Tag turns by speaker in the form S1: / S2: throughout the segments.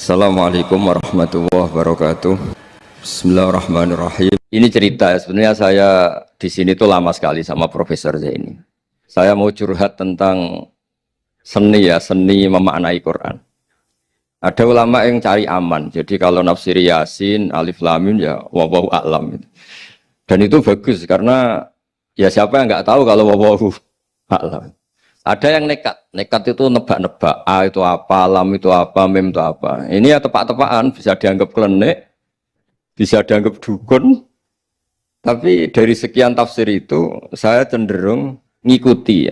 S1: Assalamualaikum warahmatullahi wabarakatuh. Bismillahirrahmanirrahim. Ini cerita, sebenarnya saya di sini tuh lama sekali sama Profesor Zaini. Saya mau curhat tentang seni memaknai Quran. Ada ulama yang cari aman, jadi kalau nafsir Yasin, Alif Lam Mim ya wallahu a'lam. Dan itu bagus karena ya siapa yang nggak tahu kalau wallahu a'lam. Ada yang nekat itu nebak-nebak, A itu apa, lam itu apa, mim itu apa. Ini ya tepak-tepakan, bisa dianggap klenik, bisa dianggap dukun. Tapi dari sekian tafsir itu, saya cenderung ngikuti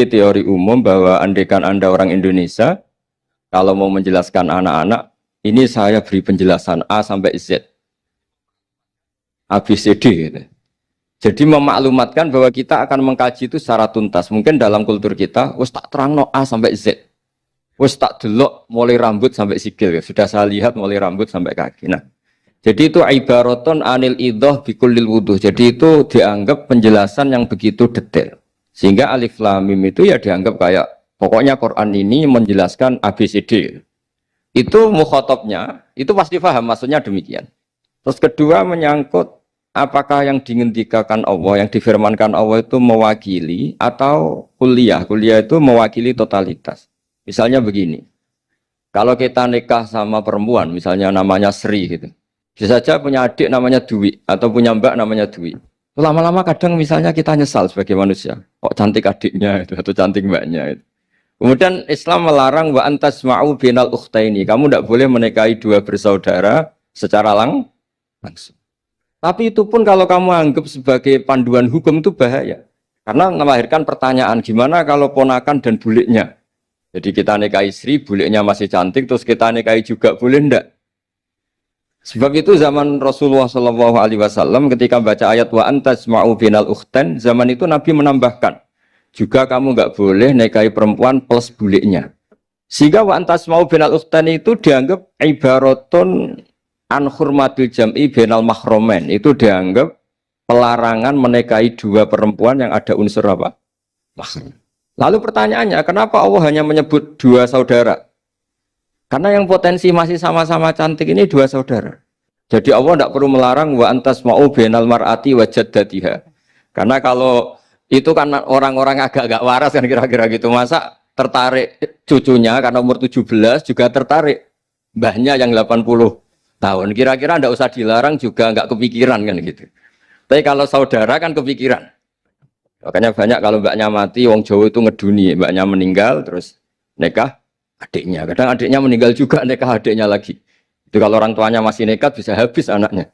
S1: teori umum bahwa andaikan Anda orang Indonesia, kalau mau menjelaskan anak-anak, ini saya beri penjelasan A sampai Z, A, B, C, D gitu. Jadi memaklumatkan bahwa kita akan mengkaji itu secara tuntas. Mungkin dalam kultur kita, wis tak terangno A sampai Z. Wis tak delok mulai rambut sampai sikil. Sudah saya lihat mulai rambut sampai kaki. Nah, jadi itu ibaratun anil idhah bikullil wuduh. Jadi itu dianggap penjelasan yang begitu detail. Sehingga Alif Lam Mim itu ya dianggap kayak pokoknya Quran ini menjelaskan ABCD. Itu mukhatabnya, itu pasti paham maksudnya demikian. Terus kedua menyangkut apakah yang dingendikakan Allah, yang difirmankan Allah itu mewakili atau kuliah? Kuliah itu mewakili totalitas. Misalnya begini, kalau kita nikah sama perempuan, misalnya namanya Sri gitu, bisa saja punya adik namanya Dwi, atau punya mbak namanya Dwi. Lama-lama kadang misalnya kita nyesal sebagai manusia, kok cantik adiknya itu, atau cantik mbaknya itu. Kemudian Islam melarang wa antasma'u binal ukhtaini, kamu tidak boleh menikahi dua bersaudara secara langsung. Tapi itu pun kalau kamu anggap sebagai panduan hukum itu bahaya. Karena melahirkan pertanyaan, gimana kalau ponakan dan buliknya? Jadi kita nikahi Sri, buliknya masih cantik, terus kita nikahi juga, boleh enggak? Sebab itu zaman Rasulullah SAW ketika baca ayat wa antasma'u binal ukhtan, zaman itu Nabi menambahkan, juga kamu enggak boleh nikahi perempuan plus buliknya. Sehingga wa antasma'u binal ukhtan itu dianggap ibaratun an hurmatil jam'i bainal mahromen, itu dianggap pelarangan menikahi dua perempuan yang ada unsur apa? Mahram. Lalu pertanyaannya, kenapa Allah hanya menyebut dua saudara? Karena yang potensi masih sama-sama cantik ini dua saudara. Jadi Allah tidak perlu melarang wa antasma'u bainal mar'ati wa jaddatiha. Karena kalau itu kan orang-orang agak-agak waras kan kira-kira gitu, masa tertarik cucunya karena umur 17 juga tertarik mbahnya yang 80 tahun, kira-kira ndak usah dilarang juga nggak kepikiran kan gitu. Tapi kalau saudara kan kepikiran. Makanya banyak kalau mbaknya mati, wong Jawa itu ngeduni, mbaknya meninggal terus nikah adiknya. Kadang adiknya meninggal juga nikah adiknya lagi. Itu kalau orang tuanya masih nekat bisa habis anaknya.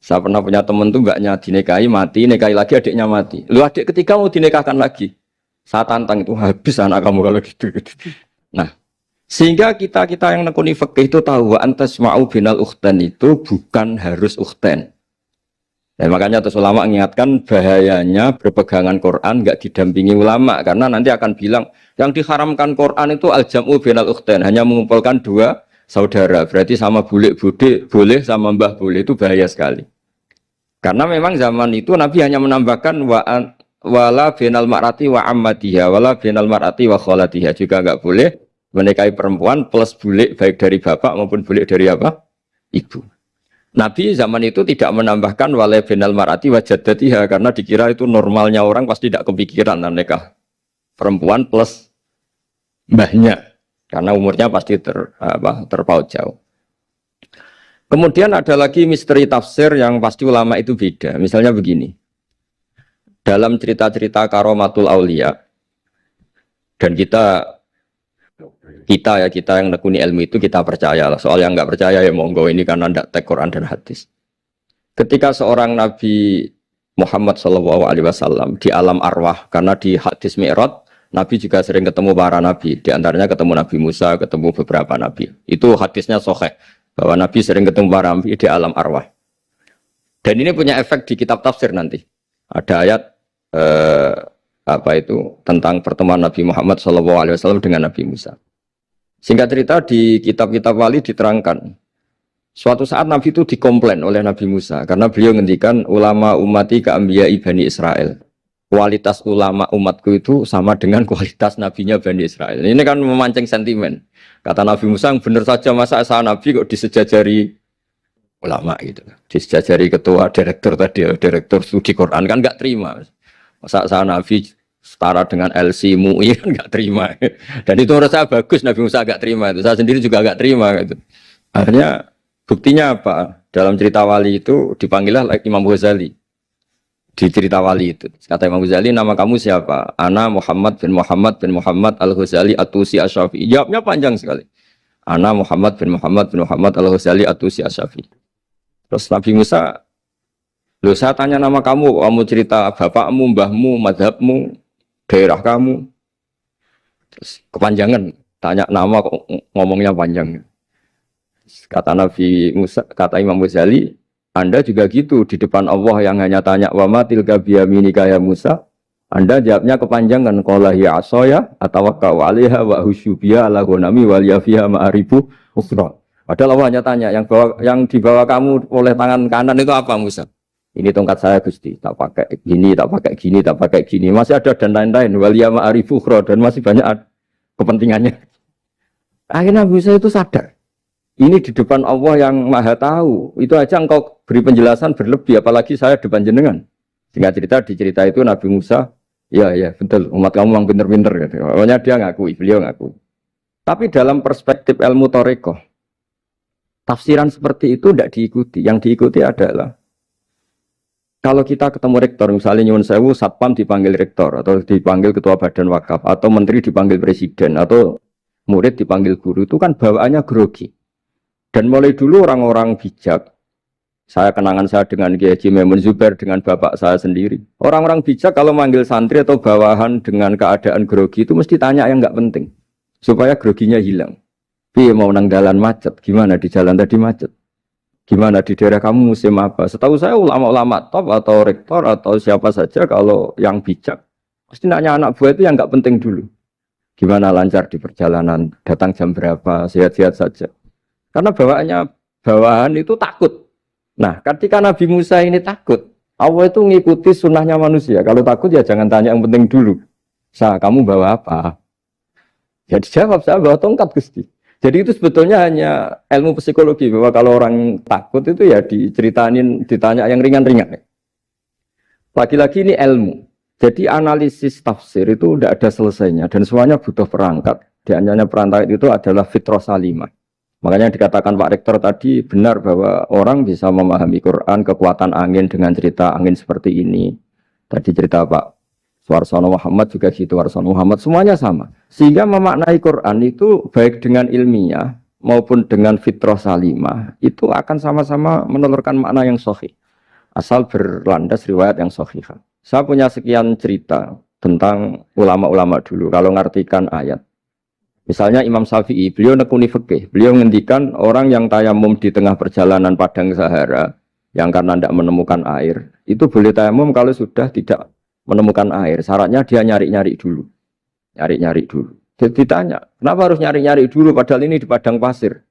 S1: Saya pernah punya temen tuh mbaknya dinikahi mati, nikahi lagi adiknya mati. Lu adik ketiga mau dinikahkan lagi. Saya tantang itu habis anak kamu kalau gitu. Nah, sehingga kita yang nekuni fikih itu tahu wa antasma'u binal ukhtan itu bukan harus ukhtan. Dan makanya terus ulama mengingatkan bahayanya berpegangan Quran nggak didampingi ulama, karena nanti akan bilang yang diharamkan Quran itu al-jam'u binal ukhtan, hanya mengumpulkan dua saudara, berarti sama bulik bude boleh, sama mbah boleh, itu bahaya sekali. Karena memang zaman itu Nabi hanya menambahkan wala binal mar'ati wa ammatiha, wala binal mar'ati wa kholatiha, juga nggak boleh menikahi perempuan plus bulik baik dari bapak maupun bulik dari apa? Ibu. Nabi zaman itu tidak menambahkan wala binal mar'ati wa jaddatiha, karena dikira itu normalnya orang pasti tidak kepikiran nikah perempuan plus mbahnya, karena umurnya pasti terpaut jauh. Kemudian ada lagi misteri tafsir yang pasti ulama itu beda. Misalnya begini, dalam cerita-cerita karomatul aulia, dan kita yang nekuni ilmu itu kita percaya lah. Soal yang nggak percaya ya monggo, ini karena tidak tek Quran dan hadis. Ketika seorang Nabi Muhammad SAW di alam arwah, karena di hadis Mi'raj Nabi juga sering ketemu para nabi, di antaranya ketemu Nabi Musa, ketemu beberapa nabi. Itu hadisnya sahih bahwa Nabi sering ketemu para nabi di alam arwah. Dan ini punya efek di kitab tafsir nanti. Ada ayat tentang pertemuan Nabi Muhammad SAW dengan Nabi Musa. Singkat cerita di kitab-kitab wali diterangkan, suatu saat Nabi itu dikomplain oleh Nabi Musa karena beliau ngendikan ulama ummati ka anbiya'i Bani Israel. kualitas ulama umatku itu sama dengan kualitas nabinya Bani Israel. Ini kan memancing sentimen. Kata Nabi Musa, benar saja masa saya nabi kok disejajari ulama gitu. Disejajari ketua direktur tadi, direktur studi Quran kan nggak terima. Masa saya nabi setara dengan LC MUI kan nggak terima. Dan itu menurut saya bagus Nabi Musa nggak terima itu. Saya sendiri juga nggak terima gitu. Akhirnya buktinya apa? Dalam cerita wali itu dipanggillah Imam Ghazali. Di cerita wali itu kata Imam Ghazali, nama kamu siapa? Ana Muhammad bin Muhammad Al-Ghazali At-Tusi Asy-Syafi'i. Jawabnya panjang sekali. Ana Muhammad bin Muhammad Al-Ghazali At-Tusi Asy-Syafi'i. Terus Nabi Musa, loh saya tanya nama kamu cerita bapakmu, mbahmu, madhabmu, daerah kamu. Terus kepanjangan, tanya nama kok ngomongnya panjang. Kata Nabi Musa, kata Imam Ghazali, Anda juga gitu di depan Allah yang hanya tanya wa ma tilka biyaminika ya Musa. Anda jawabnya kepanjangan qala ya asaya atawakkau 'alaiha wa husyubiya ala ghanami wal yafiha ma'aribu ukhra. Padahal Allah hanya tanya yang dibawa kamu oleh tangan kanan itu apa Musa? Ini tongkat saya Gusti, tak pakai gini, tak pakai gini, tak pakai gini. Masih ada dan lain-lain wal ya ma'aribu ukhra dan masih banyak kepentingannya. Akhirnya Musa itu sadar. Ini di depan Allah yang maha tahu. Itu aja engkau beri penjelasan berlebih, apalagi saya depan jenengan. Singkat cerita, di cerita itu Nabi Musa, ya betul, umat kamu memang pinter-pinter. Gitu. Pokoknya dia ngakui, beliau ngakui. Tapi dalam perspektif ilmu Thariqah, tafsiran seperti itu tidak diikuti. Yang diikuti adalah, kalau kita ketemu rektor, misalnya Nyuwun Sewu, Satpam dipanggil rektor, atau dipanggil ketua badan wakaf, atau menteri dipanggil presiden, atau murid dipanggil guru, itu kan bawaannya grogi. Dan mulai dulu orang-orang bijak, saya kenangan saya dengan Kiai Haji Maimun Zubair, dengan bapak saya sendiri. Orang-orang bijak kalau manggil santri atau bawahan dengan keadaan grogi itu mesti tanya yang nggak penting. Supaya groginya hilang. Piye mau nang dalan macet, gimana di jalan tadi macet? Gimana di daerah kamu musim apa? Setahu saya ulama-ulama top atau rektor atau siapa saja kalau yang bijak, pasti nanya anak buah itu yang nggak penting dulu. Gimana lancar di perjalanan, datang jam berapa, sehat-sehat saja. Karena bawahan itu takut. Nah, ketika Nabi Musa ini takut, Allah itu ngikuti sunnahnya manusia. Kalau takut ya jangan tanya yang penting dulu. Kamu bawa apa? Ya dijawab, saya bawa tongkat Gusti. Jadi itu sebetulnya hanya ilmu psikologi, bahwa kalau orang takut itu ya ditanya yang ringan-ringan. Lagi-lagi ini ilmu. Jadi analisis tafsir itu tidak ada selesainya. Dan semuanya butuh perangkat. Di antaranya perangkat itu adalah fitrah salimah. Makanya dikatakan Pak Rektor tadi benar bahwa orang bisa memahami Quran, kekuatan angin dengan cerita angin seperti ini. Tadi cerita Pak Suarsono Muhammad juga gitu, Warsono Muhammad, semuanya sama. Sehingga memaknai Quran itu baik dengan ilmiah maupun dengan fitrah salimah, itu akan sama-sama menelurkan makna yang sahih. Asal berlandas riwayat yang sahih. Saya punya sekian cerita tentang ulama-ulama dulu, kalau ngartikan ayat. Misalnya Imam Syafi'i, beliau nekuni fikih. Beliau ngendikan orang yang tayamum di tengah perjalanan padang Sahara, yang karena tidak menemukan air, itu boleh tayamum kalau sudah tidak menemukan air. Syaratnya dia nyari-nyari dulu. Nyari-nyari dulu. Jadi ditanya, kenapa harus nyari-nyari dulu padahal ini di padang pasir?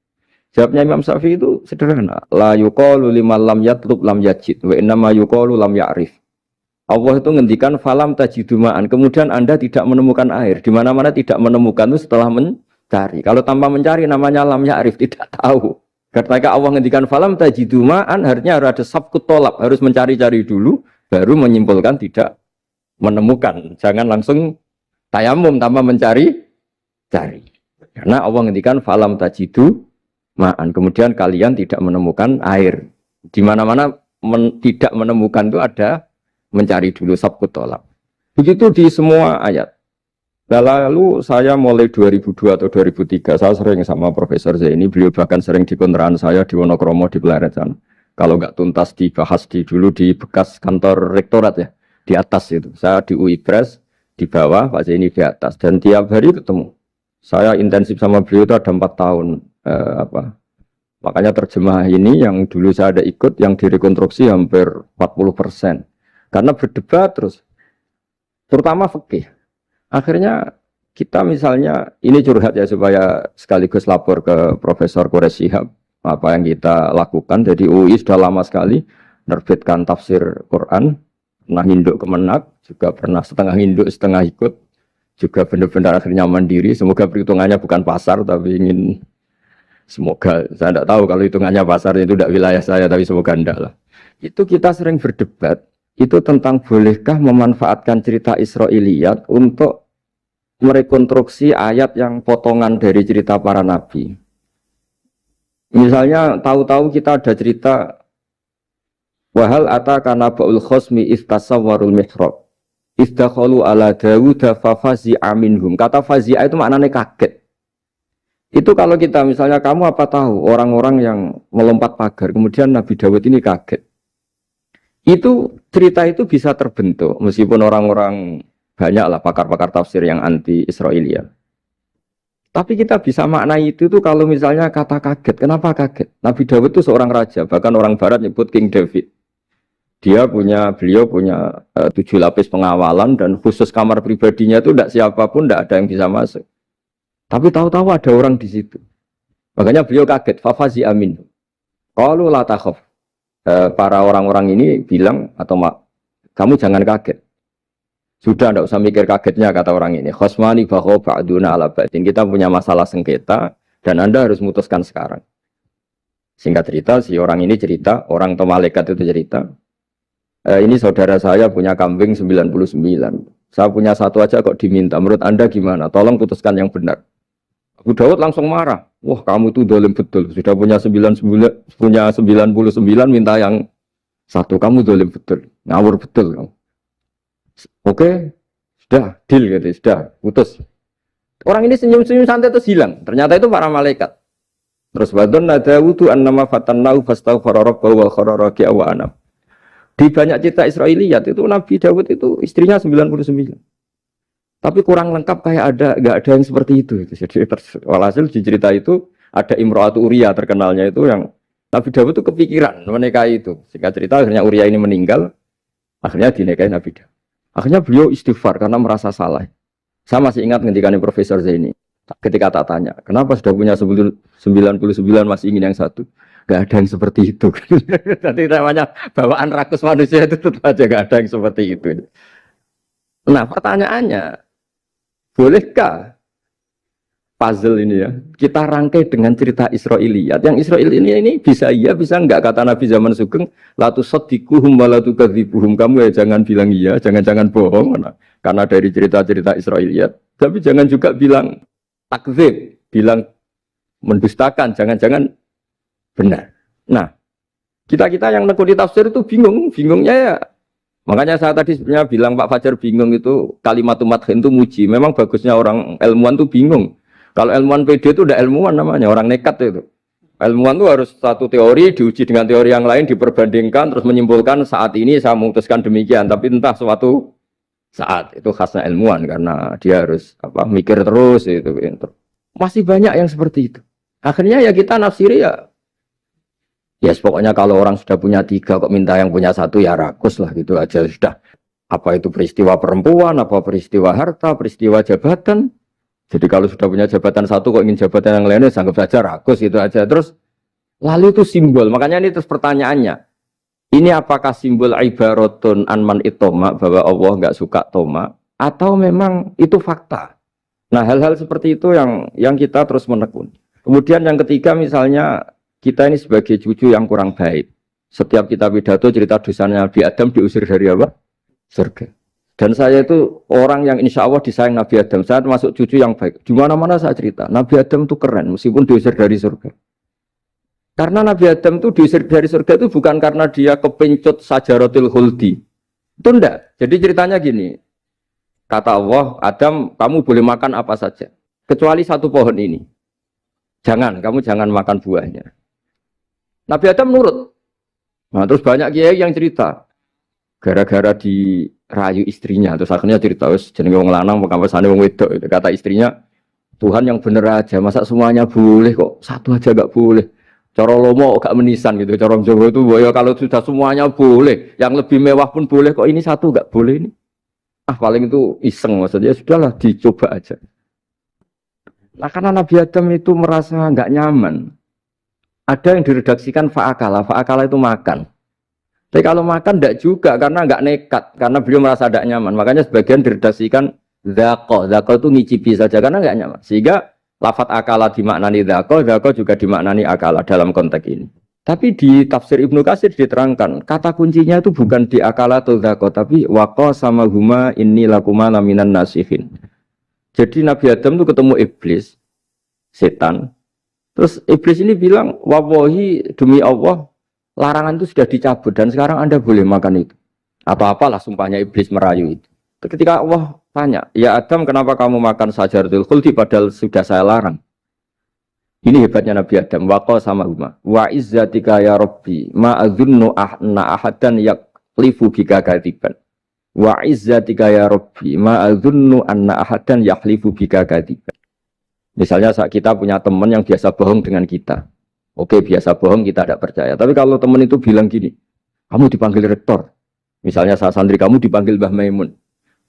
S1: Jawabnya Imam Syafi'i itu sederhana. La yuqalu liman lam yatlub lam yajid, wa innama yuqalu lam ya'rif. Allah itu ngendikan falam tajiduma'an, kemudian Anda tidak menemukan air. Di mana-mana tidak menemukan itu setelah mencari. Kalau tanpa mencari namanya lam ya'rif, tidak tahu. Ketika Allah ngendikan falam tajiduma'an, artinya harus ada sabkut tolab, harus mencari-cari dulu, baru menyimpulkan tidak menemukan. Jangan langsung tayamum tanpa mencari-cari. Karena Allah ngendikan falam tajiduma'an, kemudian kalian tidak menemukan air. Di mana-mana tidak menemukan itu ada mencari dulu sabkut tolak. Begitu di semua ayat. Lalu saya mulai 2002 atau 2003, saya sering sama Profesor Zaini, beliau bahkan sering di kontrakan saya di Wonokromo di Pleret sana. Kalau nggak tuntas dibahas dulu di bekas kantor rektorat ya, di atas itu. Saya di UI Press, di bawah, Pak Zaini di atas. Dan tiap hari ketemu. Saya intensif sama beliau itu ada 4 tahun. Makanya terjemah ini yang dulu saya ada ikut, yang direkonstruksi hampir 40%. Karena berdebat terus, terutama fikih. Akhirnya kita misalnya, ini curhat ya supaya sekaligus lapor ke Profesor Quraish Shihab, apa yang kita lakukan. Jadi UI sudah lama sekali menerbitkan tafsir Quran, pernah induk kemenak, juga pernah setengah induk, setengah ikut, juga benar-benar akhirnya mandiri. Semoga perhitungannya bukan pasar, tapi ingin semoga, saya tidak tahu kalau hitungannya pasar itu tidak wilayah saya, tapi semoga enggak lah. Itu kita sering berdebat, itu tentang bolehkah memanfaatkan cerita Israiliyat untuk merekonstruksi ayat yang potongan dari cerita para nabi. Misalnya tahu-tahu kita ada cerita wahal ataka naba'ul khosmi istasawwarul mihrab istakhalu ala Dawuda fafazi'a minhum. Kata fazi'a itu maknanya kaget. Itu kalau kita misalnya kamu apa tahu orang-orang yang melompat pagar kemudian Nabi Dawud ini kaget. Itu cerita itu bisa terbentuk meskipun orang-orang banyaklah pakar-pakar tafsir yang anti Israiliyat. Tapi kita bisa maknai itu tuh kalau misalnya kata kaget. Kenapa kaget? Nabi Dawud itu seorang raja, bahkan orang barat nyebut King David. Beliau punya 7 lapis pengawalan dan khusus kamar pribadinya itu tidak siapapun, tidak ada yang bisa masuk. Tapi tahu-tahu ada orang di situ. Makanya beliau kaget. Fafazi amin. Qalu la takhaf. Para orang-orang ini bilang atau kamu jangan kaget. Sudah tidak usah mikir kagetnya kata orang ini. Khosmani bakho ba'duna ala ba'din. Kita punya masalah sengketa dan Anda harus memutuskan sekarang. Singkat cerita, si orang ini cerita, orang atau malaikat itu cerita. Ini saudara saya punya kambing 99. Saya punya satu aja kok diminta. Menurut Anda gimana? Tolong putuskan yang benar. Abu Dawud langsung marah. Wah, kamu itu dolim betul. Sudah punya 99, minta yang satu. Kamu dolim betul. Ngawur betul kamu. Oke, sudah deal gitu, sudah putus. Orang ini senyum-senyum santai terus hilang. Ternyata itu para malaikat. Terus wadonna Dawudu annama fatannahu fastaghfara rabbahu wa kharra raki'a wa anam. Di banyak cerita Israiliyat itu Nabi Dawud itu istrinya 99. Tapi kurang lengkap kayak enggak ada yang seperti itu. Jadi walhasil di cerita itu ada Imra'atu Uria terkenalnya itu yang Nabi Dawud itu kepikiran menikahi itu. Singkat cerita akhirnya Uria ini meninggal, akhirnya dinikahi Nabi Dawud. Akhirnya beliau istighfar karena merasa salah. Saya masih ingat ngendikane Profesor Zaini. Ketika tak tanya, kenapa sudah punya 99 masih ingin yang satu? Gak ada yang seperti itu. Jadi namanya bawaan rakus manusia itu tetap aja gak ada yang seperti itu. Nah pertanyaannya, bolehkah puzzle ini ya kita rangkai dengan cerita Israiliyat? Yang Israiliyat ini bisa iya bisa enggak, kata Nabi zaman Sugeng la tusaddiquhum wa la tukadzibuhum. Kamu ya jangan bilang iya, jangan bohong karena dari cerita-cerita Israiliyat, tapi jangan juga bilang takdzib, bilang mendustakan, jangan-jangan benar. Nah, kita yang nekuni tafsir itu bingungnya ya. Makanya saya tadi sebenarnya bilang Pak Fajar bingung itu kalimat madhin itu muji. Memang bagusnya orang ilmuwan itu bingung. Kalau ilmuwan PD itu udah ilmuwan namanya, orang nekat itu. Ilmuwan itu harus satu teori diuji dengan teori yang lain, diperbandingkan, terus menyimpulkan saat ini saya memutuskan demikian. Tapi entah suatu saat itu khasnya ilmuwan karena dia harus mikir terus itu. Masih banyak yang seperti itu. Akhirnya ya kita nafsiri ya pokoknya kalau orang sudah punya 3 kok minta yang punya 1 ya rakus lah gitu aja sudah. Apa itu peristiwa perempuan, apa peristiwa harta, peristiwa jabatan. Jadi kalau sudah punya jabatan 1 kok ingin jabatan yang lainnya, anggap saja rakus itu aja. Terus lalu itu simbol. Makanya ini terus pertanyaannya. Ini apakah simbol ibaratun anman itoma bahwa Allah nggak suka toma atau memang itu fakta? Nah hal-hal seperti itu yang kita terus menekuni. Kemudian yang ketiga misalnya kita ini sebagai cucu yang kurang baik. Setiap kita pidato cerita dosanya Nabi Adam diusir dari apa? Surga. Dan saya itu orang yang insya Allah disayang Nabi Adam. Saya termasuk cucu yang baik. Di mana-mana saya cerita. Nabi Adam itu keren meskipun diusir dari surga. Karena Nabi Adam itu diusir dari surga itu bukan karena dia kepencut sajaratul khuldi. Itu enggak. Jadi ceritanya gini. Kata Allah, Adam kamu boleh makan apa saja. Kecuali 1 pohon ini. Kamu jangan makan buahnya. Nabi Adam nurut. Nah terus banyak kiai yang cerita. Gara-gara dirayu istrinya. Terus akhirnya cerita, jenenge wong lanang, pekampesane wong wedok. Kata istrinya, Tuhan yang bener aja. Masa semuanya boleh kok? 1 aja gak boleh. Cara lomo gak menisan gitu. Cara Jawa itu, ya kalau sudah semuanya boleh. Yang lebih mewah pun boleh kok. Ini 1 gak boleh ini. Paling itu iseng maksudnya. Sudahlah dicoba aja. Nah karena Nabi Adam itu merasa gak nyaman. Ada yang diredaksikan fa'akala. Fa'akala itu makan. Tapi kalau makan tidak juga karena nggak nekat, karena beliau merasa tidak nyaman. Makanya sebagian diredaksikan dzaqo. Dzaqo itu ngicipi saja karena nggak nyaman. Sehingga lafat akala dimaknani dzaqo juga dimaknani akala dalam konteks ini. Tapi di tafsir Ibnu Katsir diterangkan, kata kuncinya itu bukan di akala atau dzaqo, tapi waqa sama huma inni lakuma laminan nasihin. Jadi Nabi Adam itu ketemu iblis, setan. Terus iblis ini bilang, wallahi demi Allah, larangan itu sudah dicabut dan sekarang Anda boleh makan itu. Atau apalah sumpahnya iblis merayu itu. Ketika Allah tanya, ya Adam kenapa kamu makan sajaratul khuldi padahal sudah saya larang. Ini hebatnya Nabi Adam. Waqa sama huma. Wa izzatika ya Rabbi ma adzunnu anna ahadan yaklifu bika kadiban. Wa izzatika ya Rabbi ma adzunnu anna ahadan yaklifu bika kadiban. Misalnya saat kita punya teman yang biasa bohong dengan kita. Oke, biasa bohong kita tidak percaya. Tapi kalau teman itu bilang gini, kamu dipanggil rektor. Misalnya saat santri kamu dipanggil Mbah Maimun.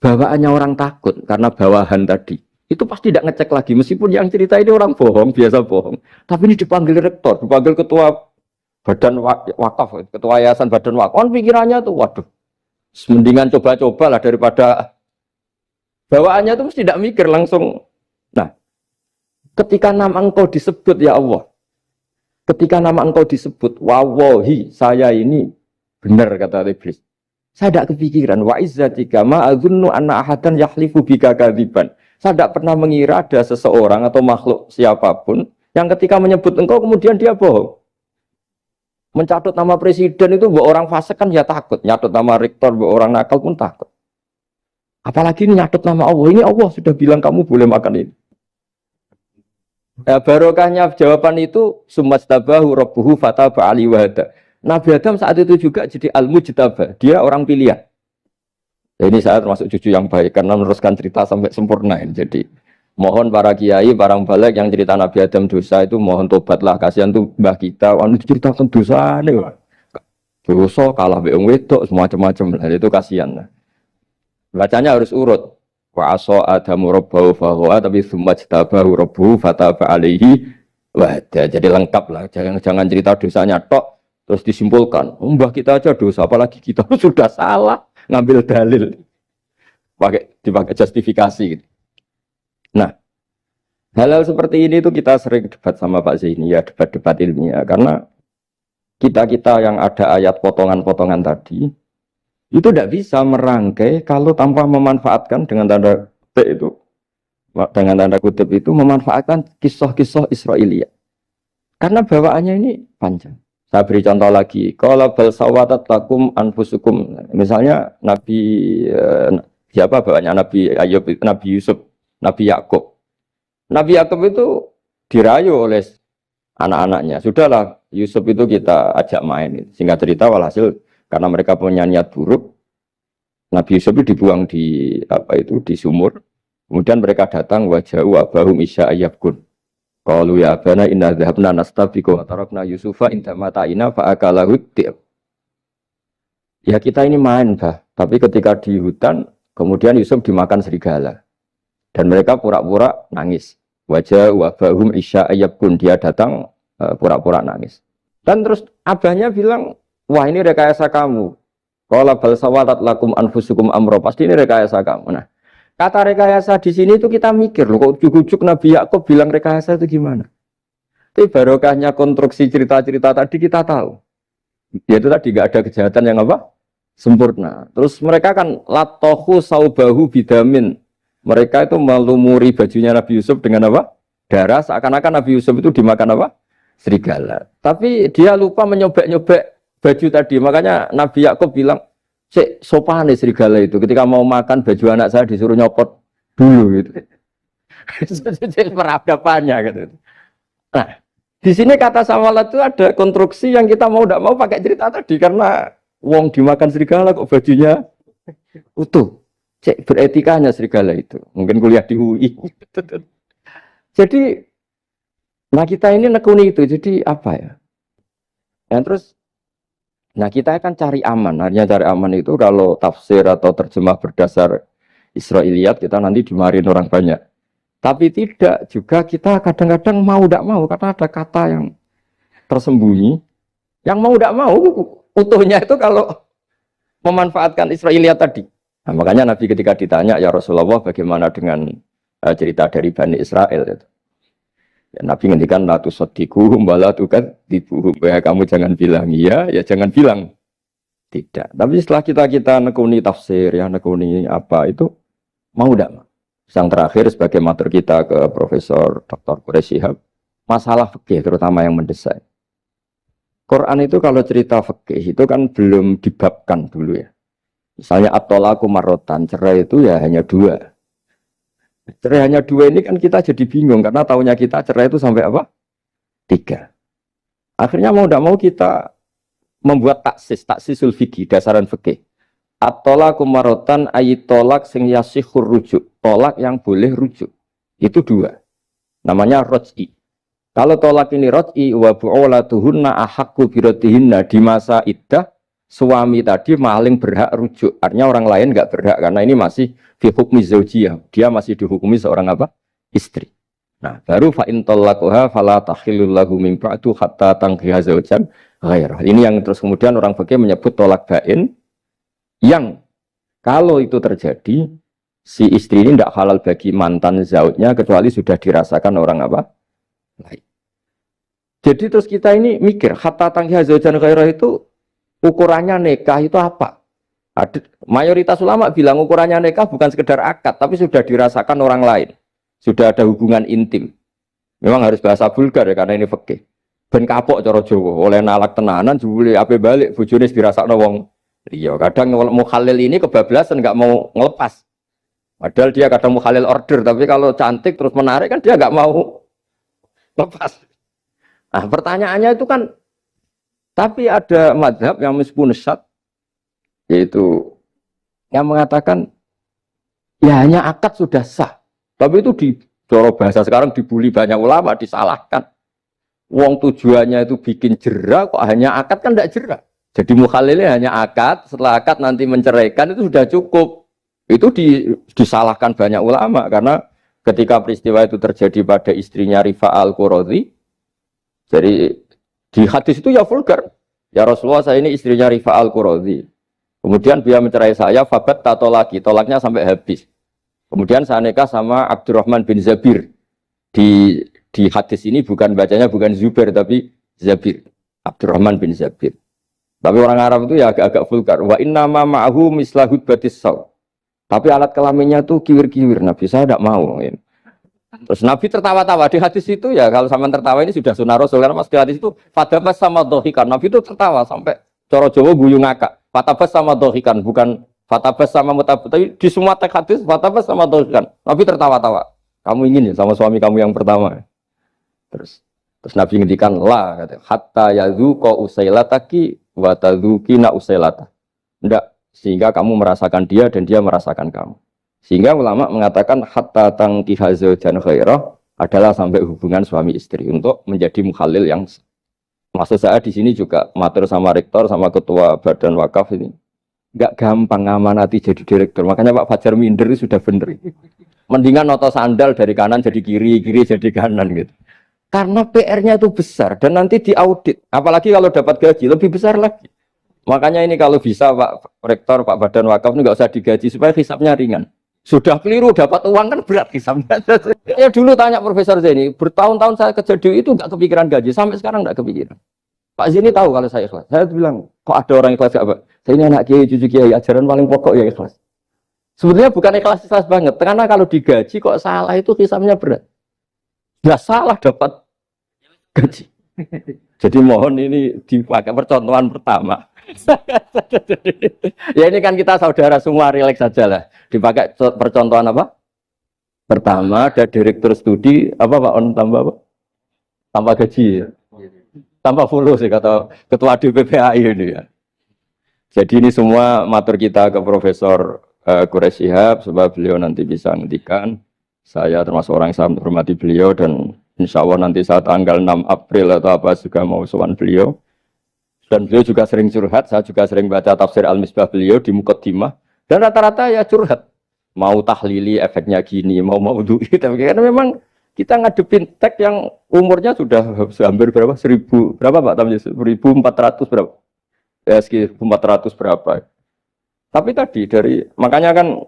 S1: Bawaannya orang takut karena bawahan tadi. Itu pasti tidak ngecek lagi. Meskipun yang cerita ini orang bohong, biasa bohong. Tapi ini dipanggil rektor, dipanggil ketua badan wakaf, ketua yayasan badan wakaf. Kan pikirannya tuh, waduh, mendingan coba-coba lah daripada bawaannya itu mesti tidak mikir langsung. Nah, ketika nama engkau disebut ya Allah, ketika nama engkau disebut, wawahi saya ini benar kata iblis. Saya tidak kepikiran wa izzatika ma adzunnu anna ahadan yahlifu bika kadziban. Saya tidak pernah mengira ada seseorang atau makhluk siapapun yang ketika menyebut engkau kemudian dia bohong. Mencatut nama presiden itu buat orang fasik kan ya takut, nyatut nama rektor buat orang nakal pun takut. Apalagi ini nyatut nama Allah. Ini Allah sudah bilang kamu boleh makan ini. Barokahnya jawaban itu sumastabahu rabbuhu fataba ali wahada. Nabi Adam saat itu juga jadi al-mujtaba, dia orang pilihan. Ini saya termasuk cucu yang baik karena meneruskan cerita sampai sempurna ini. Jadi mohon para kiai, para balik yang cerita Nabi Adam dosa itu mohon tobatlah. Kasihan tuh mbah kita, wanita ceritakan dosa nih. Dosa kalah beong wedok semacam-macam lah itu kasihan. Bacanya harus urut. Wa aso adamu rabbahu fahuwa tapi sumajtabahu rabbuhu fataba alaihi wahda. Jadi lengkap lah. Jangan cerita dosanya tok terus disimpulkan. Mbah kita aja dosa apalagi kita sudah salah. Ngambil dalil dipakai justifikasi gitu. Nah, hal-hal seperti ini itu kita sering debat sama Pak Zaini ya, debat-debat ilmiah karena kita yang ada ayat potongan-potongan tadi itu tidak bisa merangkai kalau tanpa memanfaatkan dengan tanda kutip itu memanfaatkan kisah-kisah Israiliyah karena bawaannya ini panjang. Saya beri contoh lagi, kalau bal sawatat lakum anfusukum, misalnya Nabi siapa bawanya Nabi Ayub, Nabi Yusuf, Nabi Yakub. Nabi Yakub itu dirayu oleh anak-anaknya. Sudahlah Yusuf itu kita ajak main. Singkat cerita walhasil karena mereka punya niat buruk, Nabi Yusuf itu dibuang di di sumur. Kemudian mereka datang waja'u abahum isya ayyabkun. Qalu ya abana inna dhahabna nastabiqu wa tarakna Yusufa inda mata'ina fa akalahu dhi'b. Ya kita ini main, Bah. Tapi ketika di hutan, kemudian Yusuf dimakan serigala. Dan mereka pura-pura nangis. Wajah wabahum isya ayyabkun. Dia datang pura-pura nangis. Dan terus abahnya bilang, wah ini rekayasa kamu. Qala bal sawalat lakum anfusukum amro. Pasti ini rekayasa kamu. Nah, kata rekayasa di sini itu kita mikir loh, kok ujuk-ujuk Nabi Yakub bilang rekayasa itu gimana? Tapi barokahnya konstruksi cerita-cerita tadi kita tahu. Yaitu tadi nggak ada kejahatan yang apa? Sempurna. Terus mereka kan latohu saubahu bidamin. Mereka itu melumuri bajunya Nabi Yusuf dengan apa? Darah. Seakan-akan Nabi Yusuf itu dimakan apa? Serigala. Tapi dia lupa menyobek-nyobek baju tadi. Makanya Nabi Yakub bilang, sopan nih serigala itu. Ketika mau makan baju anak saya disuruh nyopot dulu gitu. Peradabannya gitu. Nah, di sini kata sawalat itu ada konstruksi yang kita mau tidak mau pakai cerita tadi karena wong dimakan serigala kok bajunya utuh. Cek beretikanya serigala itu. Mungkin kuliah di UI. Jadi, nah kita ini nekuni itu. Jadi apa ya? Dan terus nah kita akan cari aman, artinya cari aman itu kalau tafsir atau terjemah berdasar Israiliyat kita nanti dimarahin orang banyak. Tapi tidak juga kita kadang-kadang mau tidak mau karena ada kata yang tersembunyi. Yang mau tidak mau utuhnya itu kalau memanfaatkan Israiliyat tadi. Nah, makanya Nabi ketika ditanya, ya Rasulullah bagaimana dengan cerita dari Bani Israel itu. Ya, Nabi ngendikan la tusaddiquhum wa la tukadzibuhum. Ya kamu jangan bilang iya, ya jangan bilang tidak. Tapi setelah kita nekuni tafsir, ya nekuni apa itu mau tidak? Yang terakhir sebagai matur kita ke Profesor Dr. Quraish Shihab, masalah fikih terutama yang mendesak. Quran itu kalau cerita fikih itu kan belum dibabkan dulu ya. Misalnya at-thalaqu marratan, cerai itu ya hanya dua. Cerai hanya dua ini kan kita jadi bingung karena taunya kita cerai itu sampai apa? 3. Akhirnya mau tidak mau kita membuat taksisul fikih, dasaran fikih. At-thalaqu marratan ayat tolak sing yasihur rujuk, tolak yang boleh rujuk. Itu 2. Namanya roj'i. Kalau tolak ini roj'i wa bu'ulatuhunna ahaqqu biratihinna, di masa iddah suami tadi maling berhak rujuk. Artinya orang lain enggak berhak karena ini masih fi hukmi zaujiyah. Dia masih dihukumi seorang apa? Istri. Nah, baru fa in talaquha fala tahillul lahu min ba'du hatta tankiha zaujan ghairah. Ini yang terus kemudian orang fikih menyebut tolak bain, yang kalau itu terjadi si istri ini tidak halal bagi mantan zaujnya kecuali sudah dirasakan orang apa? Lain. Jadi terus kita ini mikir hatta tankiha zaujan ghairah itu ukurannya nikah itu apa? Mayoritas ulama bilang ukurannya nikah bukan sekedar akad, tapi sudah dirasakan orang lain. Sudah ada hubungan intim. Memang harus bahasa vulgar ya, karena ini fikih. Ben kapok cara Jawa, oleh nalak tenanan, jebule ape balik, bojone dirasakno wong liya. Kadang mukhalil ini kebablasan, nggak mau ngelepas. Padahal dia kadang mukhalil order, tapi kalau cantik terus menarik kan dia nggak mau lepas. Nah pertanyaannya itu kan, tapi ada mazhab yang meskipun syad, yaitu yang mengatakan ya hanya akad sudah sah. Tapi itu di coro bahasa sekarang dibully banyak ulama, disalahkan. Wong tujuannya itu bikin jera, kok hanya akad kan tidak jera. Jadi mukhalilnya hanya akad, setelah akad nanti menceraikan itu sudah cukup. Itu disalahkan banyak ulama karena ketika peristiwa itu terjadi pada istrinya Rifa al-Quradi, jadi di hadis itu ya vulgar. Ya Rasulullah, saya ini istrinya Rifa al-Quradi. Kemudian dia mencerai saya, fabat tato lagi, tolaknya sampai habis. Kemudian saya nikah sama Abdurrahman bin Zabir. Di hadis ini bukan bacanya bukan Zubair tapi Zabir. Abdurrahman bin Zabir. Tapi orang Arab itu ya agak-agak vulgar. Wa inna ma ma'ahu mislahud batis saw. Tapi alat kelaminnya tuh kiwir-kiwir. Nabi saya tidak mau. Terus Nabi tertawa-tawa di hadis itu ya, kalau sama tertawa ini sudah sunnah Rasul karena mas di hadis itu fatabas sama dohikan. Nabi itu tertawa sampai coro Jawa guyu ngakak. Fatabas sama dohikan, bukan fatabas sama mutabut. Tapi di semua teks hadis fatabas sama dohikan. Nabi tertawa-tawa. Kamu ingin ya sama suami kamu yang pertama. Terus Nabi ngendikan la kata hatta yadzuqa usailataki wa tadzukina usailata. Enggak, sehingga kamu merasakan dia dan dia merasakan kamu. Sehingga ulama mengatakan hatta tankiha zaujan ghairah adalah sampai hubungan suami istri untuk menjadi mukhalil yang, maksud saya di sini juga matur sama rektor sama ketua badan wakaf ini nggak gampang ngamanati jadi direktur. Makanya Pak Fajar minder itu sudah bener. Mendingan noto sandal dari kanan jadi kiri, kiri jadi kanan gitu. Karena PR-nya itu besar dan nanti diaudit. Apalagi kalau dapat gaji lebih besar lagi. Makanya ini kalau bisa Pak Rektor, Pak Badan Wakaf ini nggak usah digaji supaya hisapnya ringan. Sudah keliru dapat uang kan berat hisapnya. Ya dulu tanya Profesor Zaini, bertahun-tahun saya kerja di itu nggak kepikiran gaji, sampai sekarang nggak kepikiran. Pak Zaini tahu kalau saya ikhlas. Saya bilang, kok ada orang ikhlas apa? Saya ini anak kiai, cucu kiai, ajaran paling pokok ya ikhlas. Sebetulnya bukan ikhlas banget, karena kalau digaji kok salah itu hisapnya berat. Nggak salah dapat gaji. Jadi mohon ini dipakai percontohan pertama. Ya ini kan kita saudara semua, rileks saja lah. Dipakai percontohan apa? Pertama ada direktur studi apa Pak On tambah apa? Tambah gaji ya? Tambah follow sih kata ketua DPPAI ini ya. Jadi ini semua matur kita ke Profesor Quraish Shihab supaya beliau nanti bisa ngendikan. Saya termasuk orang yang sangat menghormati beliau dan insya Allah nanti saat tanggal 6 April atau apa juga mau sowan beliau. Dan beliau juga sering curhat, saya juga sering baca tafsir Al-Misbah beliau di Muqaddimah. Dan rata-rata ya curhat. Mau tahlili efeknya gini, mau duit. Tapi karena memang kita ngadepin teks yang umurnya sudah hampir berapa? 1000, berapa Pak? 1400 berapa? ya sekitar 400 berapa. Tapi tadi makanya kan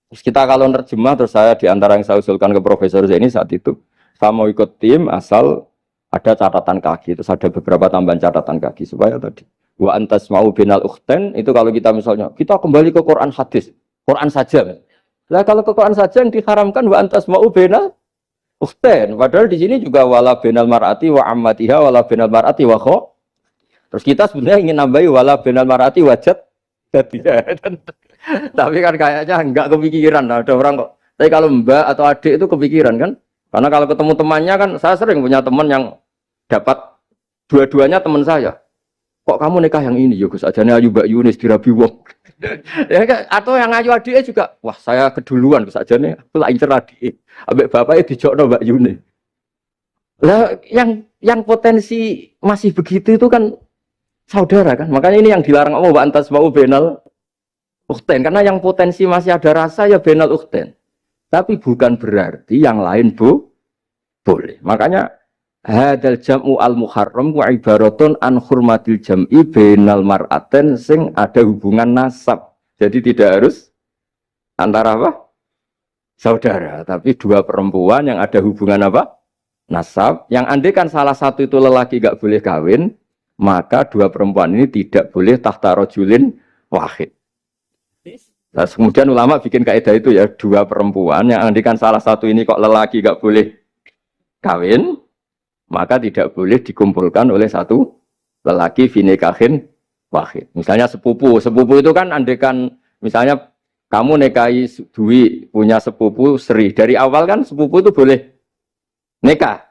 S1: kita kalau nerjemah terus saya di antara yang saya usulkan ke Profesor Zaini saat itu, saya mau ikut tim asal ada catatan kaki, terus ada beberapa tambahan catatan kaki supaya tadi wa antas mau binal ukhten itu kalau kita misalnya kita kembali ke Quran hadis, Quran saja. Lah kalau ke Quran saja yang diharamkan wa antas mau binal ukhten, padahal di sini juga wala binal mar'ati wa ammatiha wala binal mar'ati wa kho. Terus kita sebenarnya ingin nambahi wala binal mar'ati wajat jadi. Tapi kan kayaknya enggak kepikiran. Nah, ada orang kok. Tapi kalau mbak atau adik itu kepikiran kan? Karena kalau ketemu temannya kan, saya sering punya teman yang dapat dua-duanya teman saya. Kok kamu nikah yang ini? Ya Gus, ajane ayu Mbak Yunis dirabi wong. Ya kan? Atau yang ayu adiknya juga, wah saya keduluan Gus ajane, aku lah incer adik. Ambek bapaknya dijokno Mbak Yunis. Lah yang potensi masih begitu itu kan saudara kan? Makanya ini yang dilarang Allah wa antas mau benal ukhten, karena yang potensi masih ada rasa ya benal ukhten. Tapi bukan berarti yang lain boleh. Makanya hadal jam'u al muharram wa ibaratun an hurmatil jam'i benal mar'aten sing ada hubungan nasab. Jadi tidak harus antara apa? Saudara, tapi dua perempuan yang ada hubungan apa? Nasab. Yang andai kan salah satu itu lelaki gak boleh kawin, maka dua perempuan ini tidak boleh tahta rajulin wahid. Nah, kemudian ulama bikin kaidah itu ya, dua perempuan yang andikan salah satu ini kok lelaki gak boleh kawin, maka tidak boleh dikumpulkan oleh satu lelaki finikahin wahid. Misalnya sepupu itu kan andikan misalnya kamu nikahi Dwi punya sepupu Sri, dari awal kan sepupu itu boleh nikah.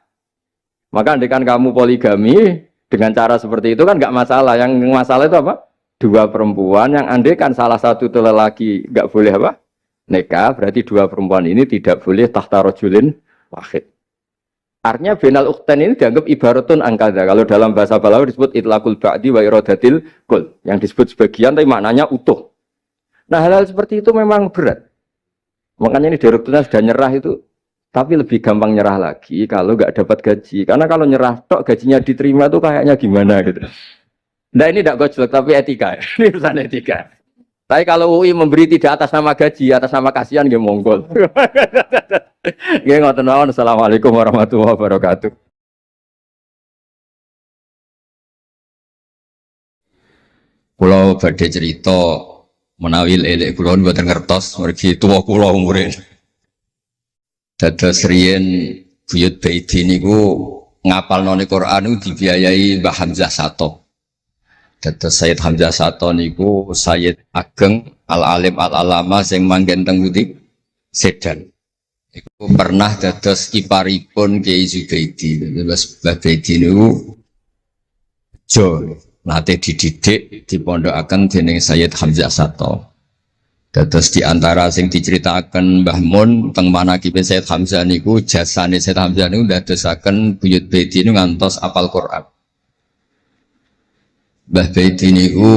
S1: Maka andikan kamu poligami dengan cara seperti itu kan gak masalah. Yang masalah itu apa? Dua perempuan yang andekan salah satu itu lelaki nggak boleh apa nikah, berarti dua perempuan ini tidak boleh tahta rajulin wahid. Artinya benal ukhten ini dianggap ibaratun angkada. Kalau dalam bahasa Balawi disebut itlaqul ba'di wa iradatil kul, yang disebut sebagian tapi maknanya utuh. Nah hal-hal seperti itu memang berat. Makanya ini direkturnya sudah nyerah itu, tapi lebih gampang nyerah lagi kalau nggak dapat gaji. Karena kalau nyerah tok gajinya diterima tuh kayaknya gimana gitu. Nah ini tidak gojlok tapi etika. Ini urusan etika. Tapi kalau UI memberi tidak atas nama gaji, atas nama kasihan dia monggol. Nggih ngoten mawon. Assalamualaikum warahmatullahi wabarakatuh. Kula badhe cerita menawi elek kula mboten ngertos mergi tuwa kula umure. Dados riyen buyut Baiti niku ngapalnone Quran niku dibiayai Mbah Hamzah Sato. Dados Sayyid Hamzah Sato niku Sayyid Ageng Al-Alim Al-Alama sing manggen teng Putih Sedan. Iku pernah dados kiparipun Kiai Zubaidi. Dados Mbah Baidi niku jo nate dididik dipondokaken dening Sayyid Hamzah Sato. Dados di antara sing diceritakan Mbah Mun teng manakibe Sayyid Hamzah niku jasane Sayyid Hamzah niku ndadosaken buyut Baidi niku ngantos apal Quran. Mbah Baidi niku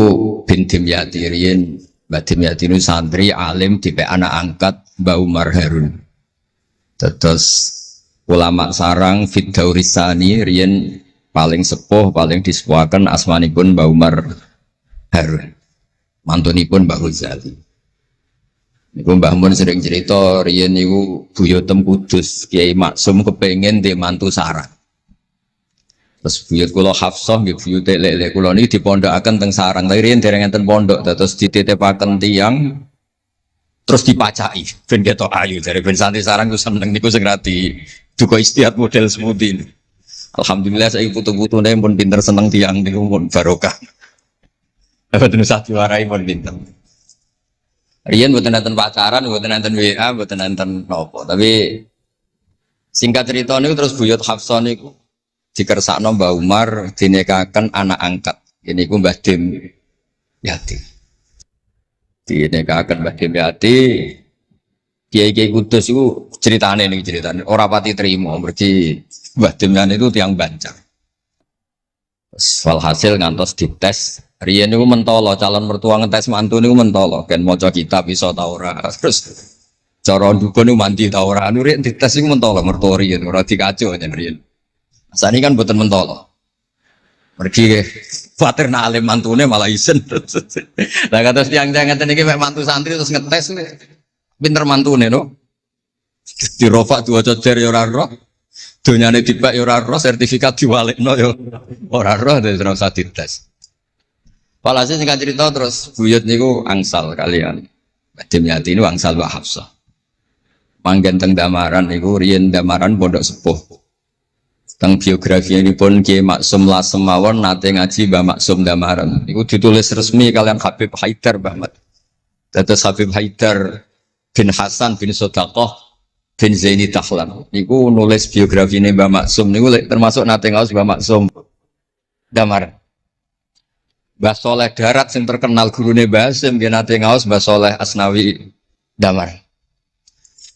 S1: bin Dimyati riyen. Mbah Dimyati niku santri alim dipek anak angkat Mbah Umar Harun. Dados ulama sarang Fiddaurisani riyen paling sepuh paling disepuhaken asmanipun Mbah Umar Harun. Mantunipun Mbah Ghazali. Niku Mbah Mun sering cerita riyen niku buyutem Kudus Kiai Maksum kepengin ndek mantu sarang. Terus buyut kula Hafsah nggih buyut lek kula niki dipondokaken teng sarang. Tapi riyen dereng enten pondok terus dititipaken tiyang terus dipacaki ben ketok ayu dari ben santri sarang ku seneng niku sing rati duka istiad model semudi. Alhamdulillah saiki putu-putune pun pinter seneng tiyang niku pun barokah. Mboten usah diwarai pun pinter. Riyen mboten enten pacaran, mboten enten WA, mboten enten napa. Tapi singkat cerita niku terus buyut Hafsah niku dikersakno Mbah Umar dinikahaken anak angkat. Ini ku Mbah Dim Yati. Dinikahaken Mbah Dim Yati. Kiai-kiai Kudus itu ceritane niki ceritane ora pati trimo mergi Mbah Dim Yati itu tiang Banjar. Walhasil ngantos dites. Riyen niku mentolo calon mertua ngetes mantu niku mentolo kan maca kitab iso ta ora. Terus cara ndukun niku mandi ta ora. Riyen dites niku mentolo mertua riyen ora dikaco jan riyen. Sani kan boten mentolo. Pergi ke khawatir nak alim mantune malah isen. Lah kata tiang-tiang ngeten iki mek mantu santri terus ngetes pinter mantune no. Dirofak dua cocer ya ora roh. Donyane dipek ya ora roh, sertifikat diwalekno ya ora roh terus ora usah dites. Walhasil singkat cerita terus buyut niku angsal kalian. Badhe nyati niku angsal Mbak Hafsah. Manggen teng Damaran niku riyen Damaran pondok sepuh. Teng biografi ini pun Kiai Maksum Lasem mawon nate ngaji Mbah Maksum Damaran. Iku ditulis resmi kalian Habib Haidar Bahmat. Dados Habib Haidar bin Hasan bin Sodaqoh bin Zaini Tahlan. Niku nulis biografi ini Mbah Maksum. Niku termasuk nate ngaos Mbah Maksum Damaran. Mbah Soleh Darat yang terkenal gurune Mbah Hasim nggih nate ngaos Mbah Soleh Asnawi Damaran.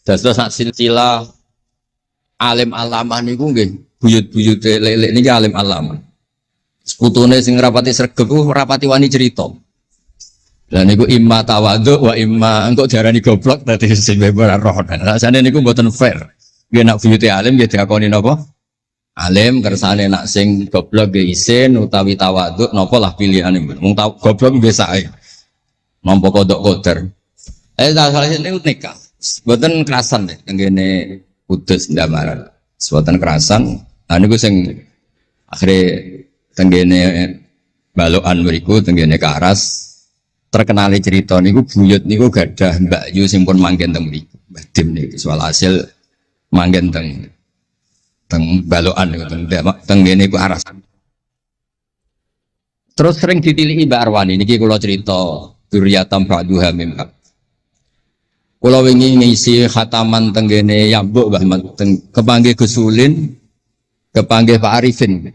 S1: Dados sak silsilah alim alamah niku nggih buyut-buyut lelek niki alim alamah. Seputune sing rapati sregep ku rapati wani cerita. Lah niku imma tawadhu wa imma engko diarani goblok dadi sing ora roh. Rasane niku mboten fair. Nggih nak buyute alim nggih diakoni napa? Alim kersane nak sing goblok nggih isin utawi tawadhu napa lah pilihane. Wong goblok biasa ae. Nampa kodok koder. Salah niku nikah. Mboten kerasan nggih tenggene Kudus Damaran. Sebutan kerasan, niku sing akhire tenggene balokan mriku tenggene Karas terkenali cerita niku buyut niku gadah Mbak Yu sing pun manggen teng mriku. Mbah Dim niki soal hasil manggen teng balokan niku tenggene Karas. Terus sering ditilihi Mbak Arwani niki kula cerita Duriyatam Ba'duha Mimba. Kula wingi ngisi khataman tenggene Yambuk Mbah kepanggih Gus Ulin, kepanggih Pak Arifin.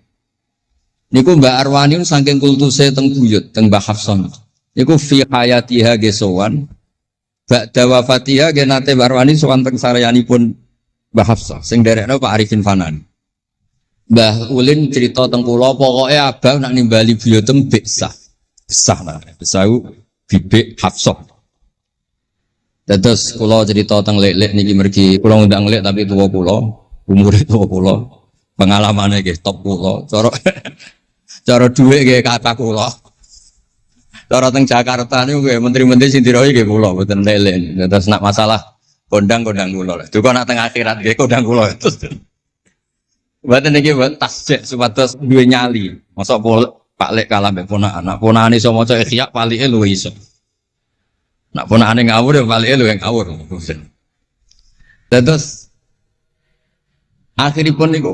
S1: Niku Mbak Arwani saking kultuse teng buyut teng Mbah Hafsah. Niku fi hayatiha gesowan. Ba'da wafatiha ge nate Mbak Arwani sowan teng saryanipun Mbah Hafsah sing derekno Pak Arifin Fanan. Mbah Ulin cerita teng kula pokoke abang nak nimbali buyutem besah. Besah nah, besah bibik Hafsah. Terus kula cerita teng lek-lek niki mergi kula ngundang lek tapi tuwa kula, umure tuwa kula. Pengalamane nggih top kula. Cara dhuwit nggih kata kula. Cara teng Jakarta niku nggih menteri-menteri sing dirohi nggih kula mboten lek-lek. Terus nak masalah kondang-kondang kula. Duka nak teng akhirat nggih kondang kula. Mboten niki mboten tasjek supados duwe nyali. Mosok Pak Lek kalah mbek ponakan. Nak ponakan iso maca Ihya palike luwih iso. Nak ponakane ngawur ya palike lho yang ngawur. Terus akhiripun niku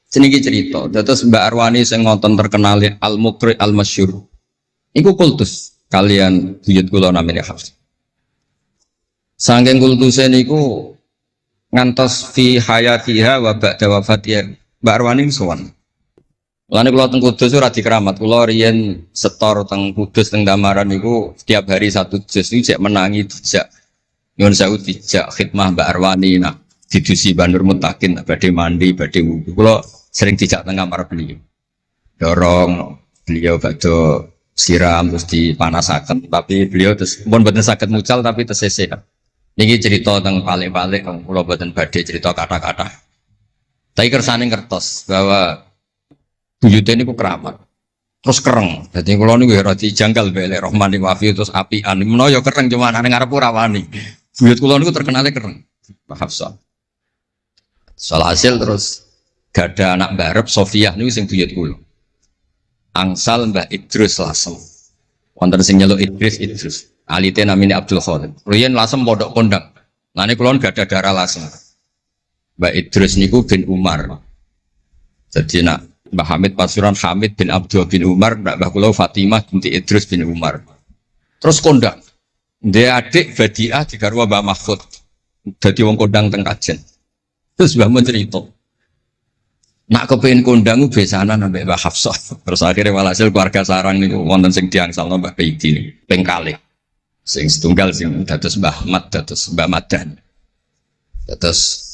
S1: seniki cerita. Terus Mbak Arwani sing ngonten terkenal Al-Muqri Al-Masyhur. Iku kultus kalian buyut kula namine Hafs. Saking kultuse niku ngantos fi hayatiha wa ba'da wafatiha Mbak Arwani sowan. Lane kula teng Kudus ora dikeramat, kula riyen setor teng Kudus teng Damaran niku setiap hari satu juz niku jek menangi dijak nyuwun sewu dijak khidmah Mbak Arwani nak didusi Banur Mutakin badhe mandi badhe wudu. Kula sering dijak teng kamar beliau. Dorong beliau badhe siram terus dipanasaken tapi beliau terus pun boten saged mucal tapi tesese. Niki cerita teng palik-palik kula boten badhe cerita kata-kata. Tapi kersane ngertos bahwa buyute niku keramat. Terus kereng. Dadi kula niku ora dijanggal mbek Rahman Wafi terus apian. Menawa ya kereng cuma nang ngarep ora wani. Buyut kula niku terkenale kereng. Pak Hafsah. Soal hasil terus gada anak barep Sofiah niku sing buyut kula. Angsal Mbah Idrus Lasem. Wonten sing nyeluk Idrus. Alite namine Abdul Khalid. Riyen Lasem pondok kondang. Lane kula gada darah Lasem. Mbah Idrus niku bin Umar. Jadi nak Mbah Hamid Pasuruan Hamid bin Abdul bin Umar, Mbah kula Fatimah binti Idrus bin Umar. Terus kondang. Dia adik Badiah digarwa Mbah Mahfud. Dadi wong kondang teng Kajen. Terus Mbah mun cerita. Nak kepengin kondang ku besanan ambek Mbah Hafsah. Terus akhirnya walhasil keluarga sarang niku wonten sing diangsalno Mbah Baidi ping kalih. Sing setunggal sing dados Mbah Ahmad dados Mbah Madan. Terus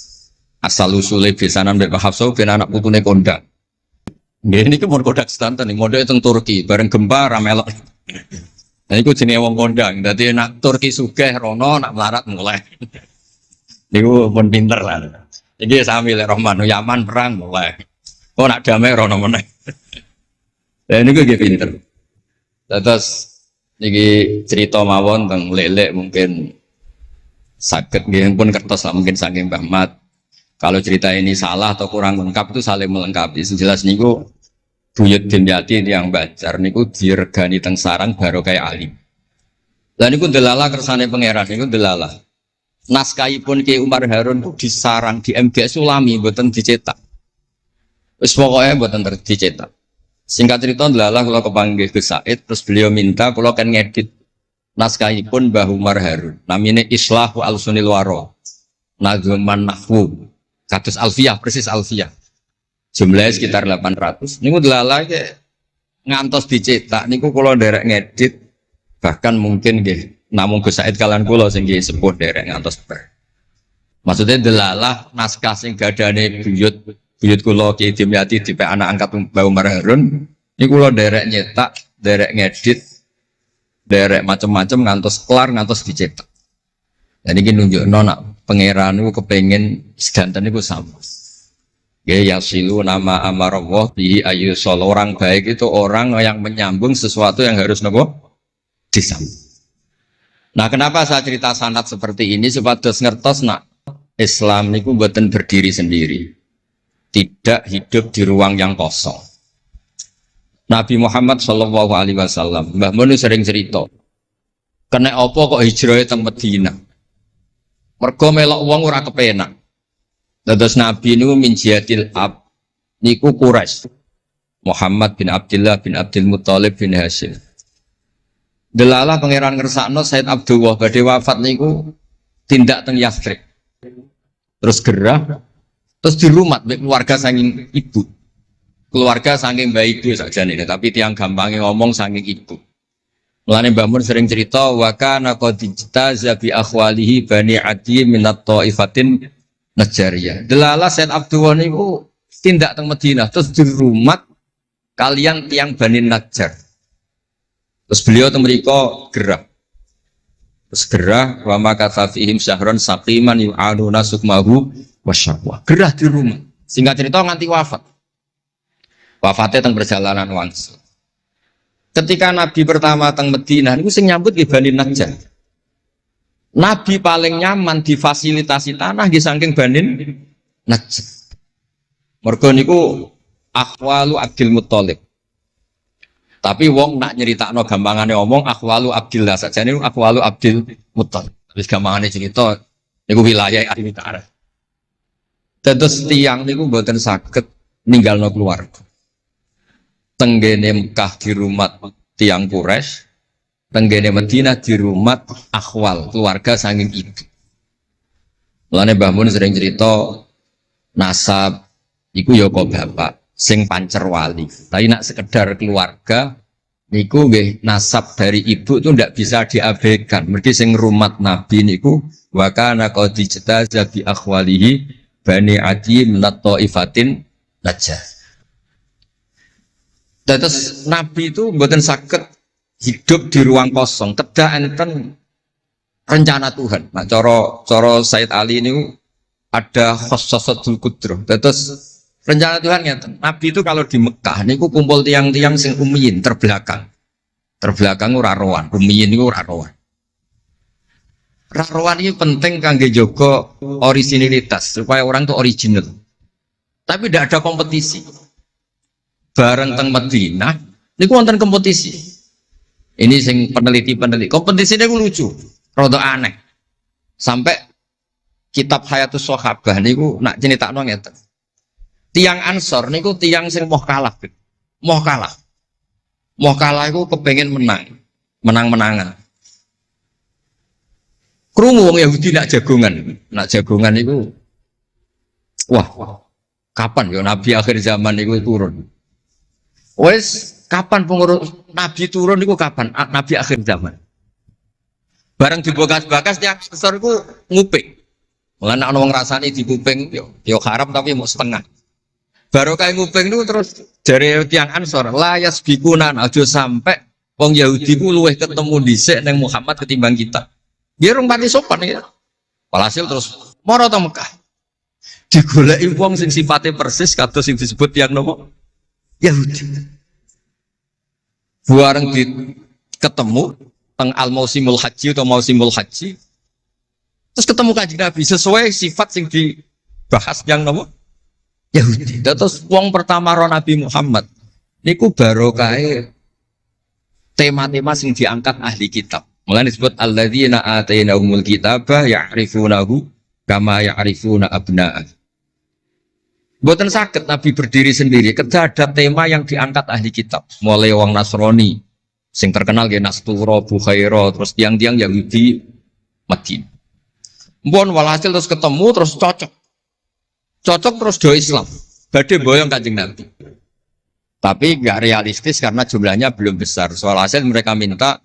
S1: asal usule besanan mbek Mbah Hafsah ben anak putune kondang. Nggih niki mun kodak sedanten ning mondok teng Turki bareng gempa ra melok. Nah iku jenenge wong kondang. Dadi nak Turki sugih rono nak melarat mulai. Niku pun pinter lah. Iki sami lek Rahman Yaman perang mulai. Oh nak damai rono meneh. Lah niku nggih pinter. Terus niki cerita mawon tentang lelek mungkin sakit nggih pun kertas lah mungkin saking Mbah Mat. Kalau cerita ini salah atau kurang lengkap itu saling melengkapi. Sejelas niku buyut Dimyati yang Banjar niku diregani teng sarang baru kayak alim. Lah niku delala kersane pangeran niku delala. Naskahipun Ki Umar Harun itu disarang di MGS Sulami mboten dicetak. Wis pokoke mboten dicetak. Singkat cerita delala kula kepanggih Gus Said terus beliau minta kula kan ngedit naskahipun Mbah Umar Harun. Namine Islahu Al-Sunil Waro. Nazuman Nahwu. Kados Alfiyah, persis Alfiyah. Jumlahnya sekitar 800. Niku delala ngantos dicetak niku kula nderek ngedit bahkan mungkin nggih namung Gus Said kalian kula sing nggih sepuh nderek ngantos ber. Maksudnya delala naskah sing gadane buyut kula Ki Dimyati dipek anak angkat Mbah Umar Harun niku kula nderek nyetak, nderek ngedit, nderek macam-macam ngantos kelar ngantos dicetak. Dan ini nunjukno nak pangeran niku kepengin sedanten niku sama. Ya yasilu nama amarallah bihi ayyusol, orang baik itu orang yang menyambung sesuatu yang harus nopo disambung. Nah, kenapa saya cerita sanad seperti ini supados ngertos nak Islam niku mboten berdiri sendiri. Tidak hidup di ruang yang kosong. Nabi Muhammad sallallahu alaihi wasallam, Mbah Mun sering cerita. Kena apa kok hijrah teng Madinah? Mergo melok wong ora kepenak. Dados Nabi niku min jihadil ab niku Quraisy. Muhammad bin Abdullah bin Abdul Muthalib bin Hashim. Delala pangeran ngersakno Said Abdullah badhe wafat niku tindak teng Yathrib. Terus gerah terus dirumat mbek keluarga saking ibu. Keluarga saking baik itu sakjane tapi tiang gampangnya ngomong saking ibu. Mulane Mbah Mun sering cerita wa kana qad ijtaza bi akhwalihi bani Adi minat taifatin Najariyah. Delala Said Abdullah niku tindak teng Madinah terus dirumat kalian tiang Bani Najjar. Terus beliau teng mriko gerah. Terus gerah wa makatha fihim syahron saqiman yu'aduna sukmahu wasyaqwa. Gerah di rumah. Singkat cerita nganti wafat. Wafatnya teng perjalanan wangsul. Ketika Nabi pertama teng Madinah niku sing nyambut nggih Bani Najjar. Nabi paling nyaman difasilitasi tanah di saking Bani Najjar. Mergo niku akhwalu Abdul Muthalib. Tapi wong nak nyeritakno gampangane omong akhwalu Abdillah sakjane niku akhwalu Abdul Muthalib. Wis gampangane cerita niku wilayah Arab Utara. Dados tiyang niku mboten saged ninggalno keluarga. Tenggene Mekah di rumah tiang Quraisy, tenggene Madinah di rumah akhwal keluarga saking ibu. Mulane Mbah Mun sering cerita nasab iku ya kok bapak sing pancer wali. Tapi nak sekedar keluarga niku nggih nasab dari ibu itu ndak bisa diabaikan. Mergi sing rumat Nabi niku wa kana qad ijtaza bi akhwalihi bani Adi minat taifatin Najjar. Terus Nabi itu mboten saged hidup di ruang kosong, kedah enten rencana Tuhan. Nah, cara Said Ali ini ada khossasatul qudrah. Terus rencana Tuhan ngeten. Nabi itu kalau di Mekah niku kumpul tiang-tiang sing ummiyin terbelakang. Terbelakang ora rowan, ummiyin niku ora rowan. Rarowan ini penting kangge jaga originalitas supaya orang itu original. Tapi tidak ada kompetisi. Bareng teng Madinah niku wonten kompetisi. Ini sing peneliti kompetisinya lucu, rada aneh. Sampai kitab Hayatus Sahabah niku nak ceritakno ngeten. Tiang Ansor niku tiang sing moh kalah. Moh kalah iku kepengin menang-menangan. Krungu wong Yahudi nak jagongan niku wah, kapan ya Nabi akhir zaman niku turun? Wes kapan pengurus Nabi turun niku kapan? Nabi akhir zaman. Bareng dibakas-bakas tiang besar iku nguping. Mulane ana wong rasani dikuping yo haram tapi mau setengah. Baru kayak nguping niku terus jare tiang Ansor, la yasbiquna aja sampai wong Yahudi ku luweh ketemu dhisik ning Muhammad ketimbang kita. Biar orang pati sopan ya. Walhasil terus moro teng Mekah. Digoleki wong sing sifatnya persis kados sing disebut tiang nopo? Yahudi.
S2: Buareng di ketemu teng al mausimul haji atau mausimul haji. Terus ketemu Kanjeng Nabi sesuai sifat sing dibahas yang nomor Yahudi. Terus wong pertama ro Nabi Muhammad niku barokahe tema-tema sing diangkat ahli kitab. Mulane disebut alladzina atainahumul kitaba ya'rifunahu kama ya'rifuna abna'ah. Mboten saged Nabi berdiri sendiri, ketika ada tema yang diangkat ahli kitab, mulai wong Nasrani sing terkenal nggih Nastura, Bukhaira, terus tiang-tiang Yahudi Madinah. Mbon walhasil terus ketemu terus cocok. Cocok terus do Islam. Badhe boyong Kanjeng Nabi. Tapi nggak realistis karena jumlahnya belum besar. Soal hasil mereka minta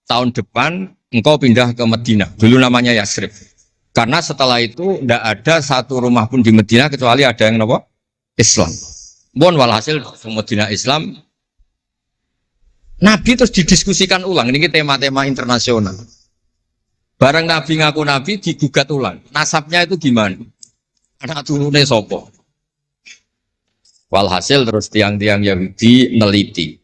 S2: tahun depan engkau pindah ke Madinah. Dulu namanya Yasrib. Karena setelah itu tidak ada satu rumah pun di Madinah kecuali ada yang nopo Islam. Bon walhasil Madinah Islam. Nabi terus didiskusikan ulang. Ini tema-tema internasional. Barang Nabi ngaku Nabi digugat ulang. Nasabnya itu gimana? Anak turunnya sopo. Walhasil terus tiang-tiang Yahudi neliti.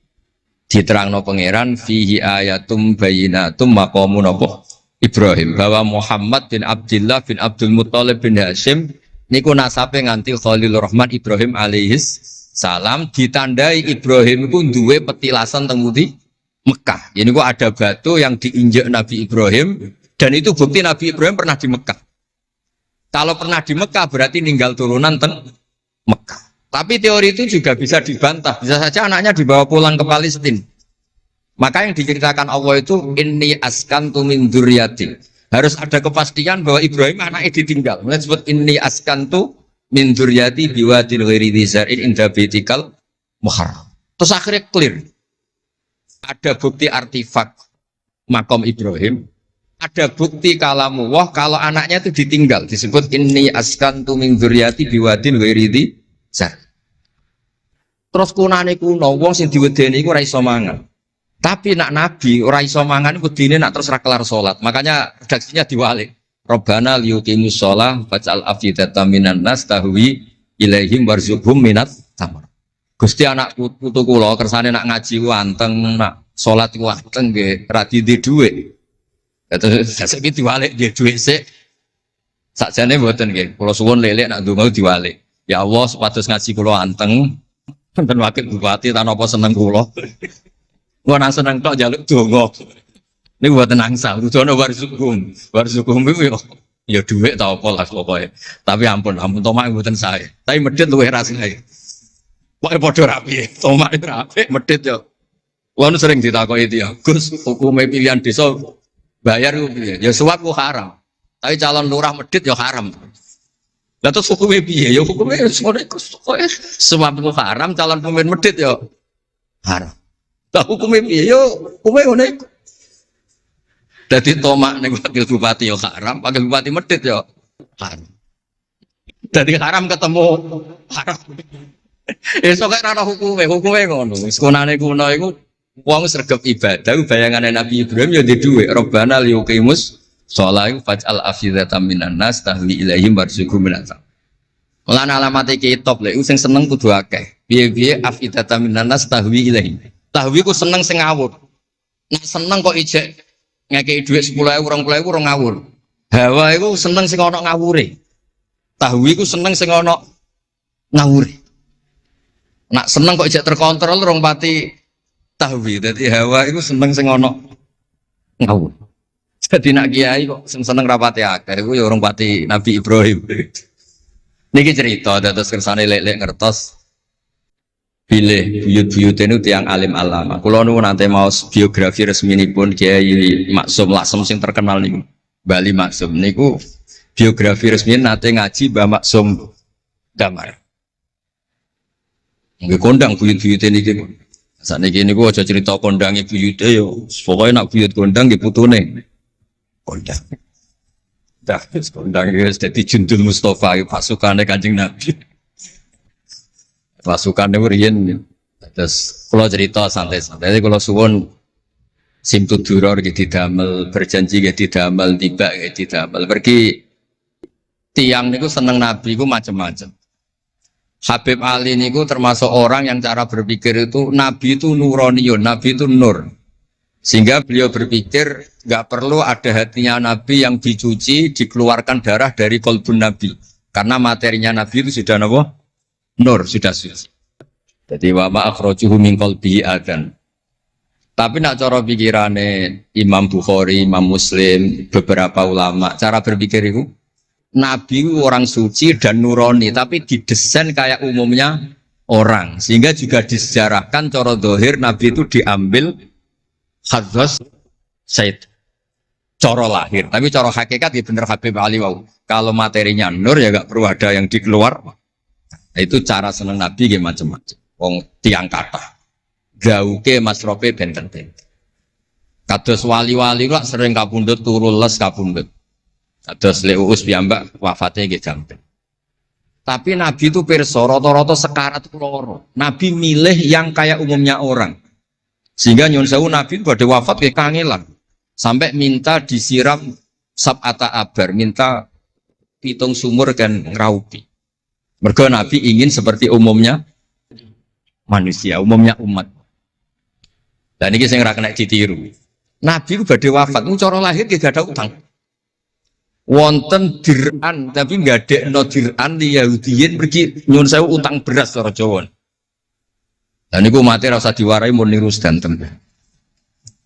S2: Diterangno pangeran fihi ayatum bayinatum maqamu nopo Ibrahim, bahwa Muhammad bin Abdullah bin Abdul Muttalib bin Hashim niku nasabe nganti Khalilur Rahman Ibrahim alaihis salam, ditandai Ibrahim iku duwe petilasan teng pundi Mekah. Ini kok ada batu yang diinjak Nabi Ibrahim dan itu bukti Nabi Ibrahim pernah di Mekah. Kalau pernah di Mekah berarti ninggal turunan teng Mekah. Tapi teori itu juga bisa dibantah. Bisa saja anaknya dibawa pulang ke Palestina. Maka yang diceritakan Allah itu inni askantu min dzurriyyati. Harus ada kepastian bahwa Ibrahim anaknya ditinggal. Mulai disebut inni askantu min dzurriyyati biwadin ghairi dzar'in inda baitikal muharram. Terus akhirnya clear. Ada bukti artifak makom Ibrahim, ada bukti kalamullah kalau anaknya itu ditinggal. Disebut inni askantu min dzurriyyati biwadin ghairi dzar'in. Terus kunane kuno wong sing diwedeni iku ora iso mangan. Tapi nak Nabi ora iso mangan wedine nak terus ra kelar salat. Makanya redaksinya diwalik. Rabbana liyuqimus shalah faj'al afidatan minan nas tahwi ilaihim warzuqhum minat tamar. Gusti anak putu kula kersane nak ngaji ku anteng, nak salat ku anteng nggih ra di dhuwit. Terus saiki diwalik nggih dhuwit sik. Sakjane mboten nggih. Kula suwun lelek nak ndonga diwalik. Ya Allah supados ngaji kula anteng. Wonten wakil bupati ta napa seneng kula. Gua nang seneng tok njaluk donga. Niku mboten angsal, dudono warzuqhum. Warzuqhum iku ya dhuwit ta apa lah pokoke. Tapi ampun tomak mboten sae. Tapi medhit luwih rasane. Pokoke padha rapi. Tomak rapi, medhit yo. Wong sering ditakoki dia, Gus, hukume pilihan desa bayar ku piye? Ya suap ku haram. Tapi calon lurah medhit yo haram. Lah terus hukume piye? Ya hukume ngono iku kowe suap ku haram, calon pemimpin medhit yo haram. Lah hukume piye yo hukume ngono iku. Dadi tomak ning wakil bupati yo haram, wakil bupati medhit yo haram. Dadi haram ketemu haram. Esuk kok ora hukume ngono. Wis kunane kuno iku wong sregep ibadah bayangane Nabi Ibrahim yo ndek dhuwit. Rabbana liyuqimus shalah faj'al afidatan minan nas tahwi ilaihim warzuqhum minat. Lan alamate kitab lek sing seneng kudu akeh. Piye-piye afidatan minan nas tahwi ilaihim. Tahwi ku seneng sing ngawur. Nek seneng kok ijek ngekeki dhuwit 10.000 20.000 ora ngawur. Hawa iku seneng sing ana ngawure. Tahwi ku seneng sing ana ngawure. Nak seneng kok ijek terkontrol rong pati tahwi. Dadi hawa iku seneng sing ana ngawur. Jadi nak kiai kok seneng rapati akeh iku ya rong pati Nabi Ibrahim. Niki cerita dados kersane lek-lek ngertos pilih buyut-buyut itu tiang alim alama. Kulo nu nanti mau biografi resmi ini pun Kiai Maksum Laksem sing terkenal nih Bali Maksum. Niku biografi resmi nanti ngaji Mbah Maksum Damar. Nggih kondang buyut-buyut ini gitu. Saat ini niku aja cerita kondangnya buyut yo. Pokoknya nak buyut kondang di putune kondang. Dah kondang itu jadi Jundul Mustafa pasukannya Kanjeng Nabi. Pasukan itu riyen terus kalau cerita santai-santai jadi kalau suwun simtu duror gitu damel berjanji gitu damel tiba gitu damel pergi tiang niku seneng Nabi ku macam-macam Habib Ali niku termasuk orang yang cara berpikir itu Nabi itu nuroniyun, Nabi itu nur. Sehingga beliau berpikir nggak perlu ada hatinya Nabi yang dicuci, dikeluarkan darah dari kolbun Nabi. Karena materinya Nabi itu sudah apa? Nur, sudah suci. Jadi wa ma akhrajuhu min qalbihi adan. Tapi nak cara pikirane Imam Bukhari, Imam Muslim, beberapa ulama, cara berpikir itu Nabi orang suci dan nurani, tapi didesain kayak umumnya orang. Sehingga juga disejarahkan cara zahir Nabi itu diambil hadzas Said. Cara lahir, tapi cara hakikat ya bener Habib Ali wau. Kalau materinya nur ya gak perlu ada yang dikeluar. Itu cara seneng Nabi ya macam-macam. Wong tiang kata. Gauke masrope benten-benten. Kados wali-wali kok sering kapundhut turu les kapundhut. Kados Leuus piyambak wafate nggih jampen. Tapi Nabi itu pirsa rata-rata sekarat loro. Nabi milih yang kayak umumnya orang. Sehingga nyuwun sewu Nabi pada wafat nggih kangelan. Sampai minta disiram sab'ata abar, minta pitung sumur kan ngraupi. Mergo Nabi ingin seperti umumnya manusia, umumnya umat. Dan ini saya nggak kena ditiru. Nabi itu badhe wafat, cara lahir dia gak ada utang. Wonten dir'an, tapi nggak ada no dir'an di Yahudiyin pergi nyun sewu utang beras cara Jawa. Dan itu mati rasa diwarai mau niru sedanten.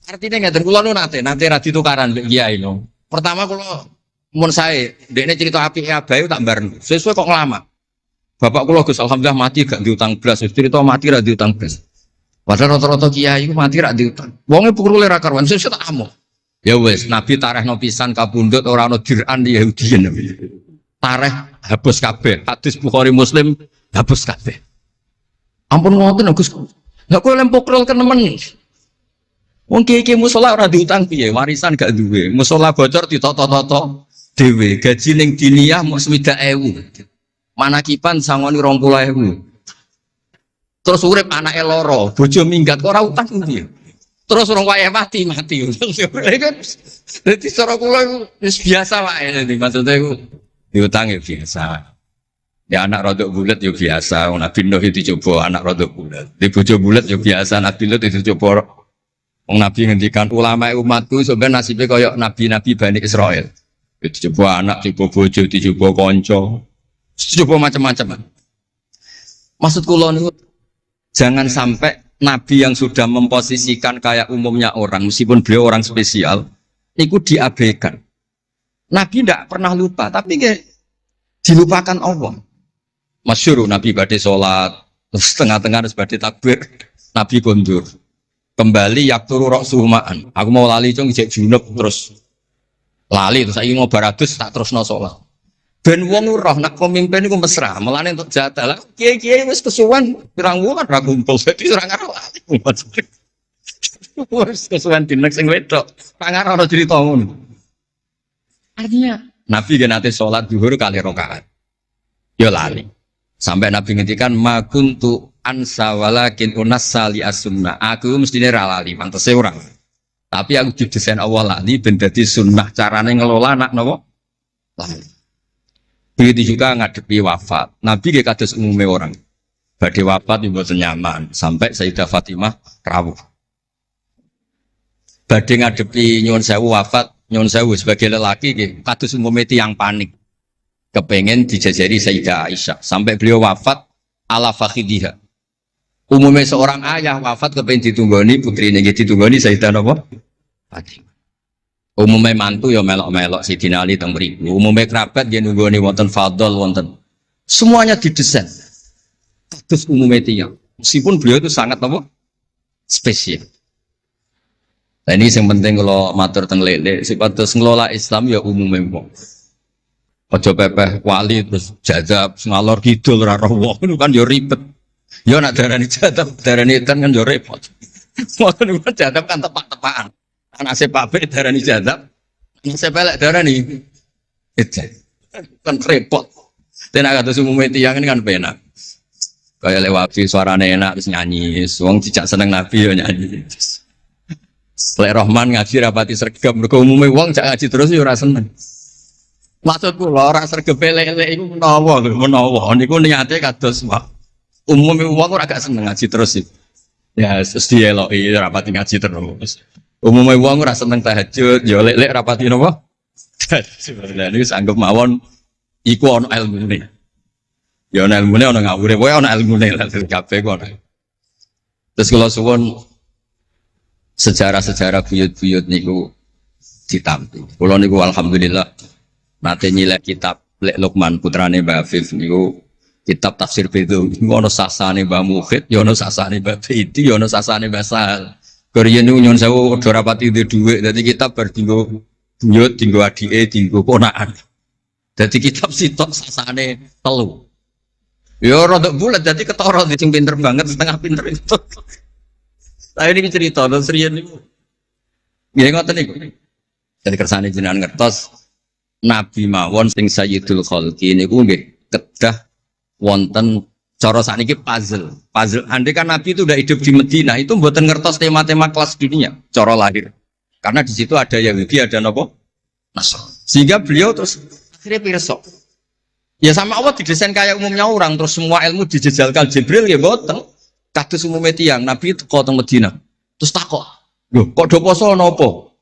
S2: Artinya nggak kula nu nanti radi tukaran mbek kiai no. Pertama kalau mun saya, dekne cerita api abae tak bareng. Sesuai kok lama. Bapak kula Gus alhamdulillah mati gak diutang beras, cerita mati ra diutang beras. Padahal rata-rata kiai iku mati ra diutang. Wonge purule ra karuan, sesuk tak amuk. Ya wis, Nabi tarehno pisan kapundhut ora ana dir'an Yahudiyen. Tareh hapus kabeh. Hadis Bukhari Muslim hapus kabeh. Ampun ngoten Gus. Lah kowe lempok rol kenemen. Wong kiai musala ora diutang piye? Warisan gak duwe. Musala bocor ditata-tata dhewe. Gaji ning diniyah mung 60.000. Manakipan sangoni 20.000. Terus urip anake loro, bojo minggat kok ora utang piye? Terus orang wayah mati. Jadi cara kula wis biasa wae dadi maksudnya iku diutang ya biasa. Ya anak rodok bulat ya biasa, Nabi Nuh itu coba anak rodok bulat. Di bojo bulat ya biasa, Nabi Nuh itu coba. Wong Nabi ngendikan ulama umatku sebenarnya nasibnya kaya nabi-nabi Bani Israel. Itu coba anak, coba bojo, coba kanca. Coba macam-macam. Maksud kula niku jangan sampai Nabi yang sudah memposisikan kayak umumnya orang, meskipun beliau orang spesial, itu diabaikan. Nabi tidak pernah lupa, tapi dilupakan Allah. Masyhur Nabi badhe sholat, terus tengah-tengah harus badhe takbir, Nabi kondur. Kembali yakturu roksuhumaan. Aku mau lali cung ijek junub terus lali terus saya mau baratus tak terus no sholat. Ben wong roh nak pemimpin iku mesra, melane untuk jatah lah. Kiai-kiai wis kesuwen pirang wulan ra kumpul, dadi ora ngarep lali. Wis kesuwen dinek sing wedok, tak ngarep ora cerita ngono. Artinya Nabi gen nate salat zuhur kali rakaat. Ya lali. Sampai Nabi ngendikan ma kuntu ansa walakin unassali as-sunnah. Aku mestine ra lali, pantese ora. Tapi aku didesain Allah lali ben dadi sunnah carane ngelola anak napa? Lali. Begitu juga ngadepi wafat. Nabi dia kados umumnya orang. Badhe wafat yang boten nyaman sampai Sayyidah Fatimah rawuh. Badhe ngadepi nyuwun sewu wafat, nyuwun sewu sebagai lelaki nggih kados umumnya tiyang panik. Kepengen dijajari Sayyidah Aisyah sampai beliau wafat ala fakhidiha. Umumnya seorang ayah wafat kepengen ditunggoni putrine nggih ditunggoni Sayyidah napa? Fatimah. Umumnya mantu ya melok-melok Sidina Ali teng mriku. Umumnya kerabat dia nunggoni wonten fadl wonten. Semuanya didesain. Terus umumnya tiyang. Meskipun beliau itu sangat apa? Spesial. Nah ini yang penting kalau matur teng lele, sipatus ngelola Islam ya umumnya wong. Ojo pepeh wali terus jadab ngalor kidul ora roh wong kan ya ribet. Ya nak darani jadab, darani edan kan ya repot. Wong kan jadab kan tepak-tepakan. Anak sepape darani jadab, anak sepelek darani edan. Kan repot. Tenak kados umume tiyang ini kan penak. Kayak lewat suarane enak terus nyanyi, wong dijak seneng Nabi ya nyanyi. Lek Rahman ngaji rapati sregep, mergo umume wong jak ngaji terus ya ora seneng. Maksudku lho ora sregep lele iku menawa lho, menawa niku niate kados umume wong ora gak seneng ngaji terus iki. Ya terus dieloki rapati ngaji terus. Umume wong ora seneng tahajud, ya lek rapati napa? Sebenarnya niku anggap mawon iku ana ilmune. Ya ana ilmune ana ngawure, pokoke ana ilmune lah kabeh kok. Terus kula suwun sejarah-sejarah buyut-buyut niku ditampi. Kula niku alhamdulillah nate nyilek kitab Lek Lukman putrane Mbah Afif niku kitab tafsir Bedo niku ana sasane Mbah Mukhid, ya ana sasane Mbah Bedi, ya ana sasane Mbah Sahal. Koriyen niku nyuwun sewu ora rapati duwe dhuwit, dadi kitab bar dinggo buyut, dinggo adike, dinggo ponakan. Dadi kitab sitok sasane telu. Ya rada bulat dadi ketara sing pinter banget setengah pinter itu. Saya ini cerita terus riyen niku. Nggih ngoten niku. Jadi kersane jenengan ngertos Nabi mawon sing Sayyidul Khalqi niku nggih kedah wonten cara sakniki puzzle. Puzzle andai kan Nabi itu udah hidup di Madinah itu mboten ngertos tema-tema kelas dunia cara lahir. Karena di situ ada Yahudi, ada napa? Nasrani. Sehingga beliau terus akhirnya pirsa. Ya sama Allah didesain kayak umumnya orang terus semua ilmu dijejalkan Jibril ya mboten. Kados umume tiyang Nabi teko teng Madinah. Terus takok, "Lho, kok do poso napa?"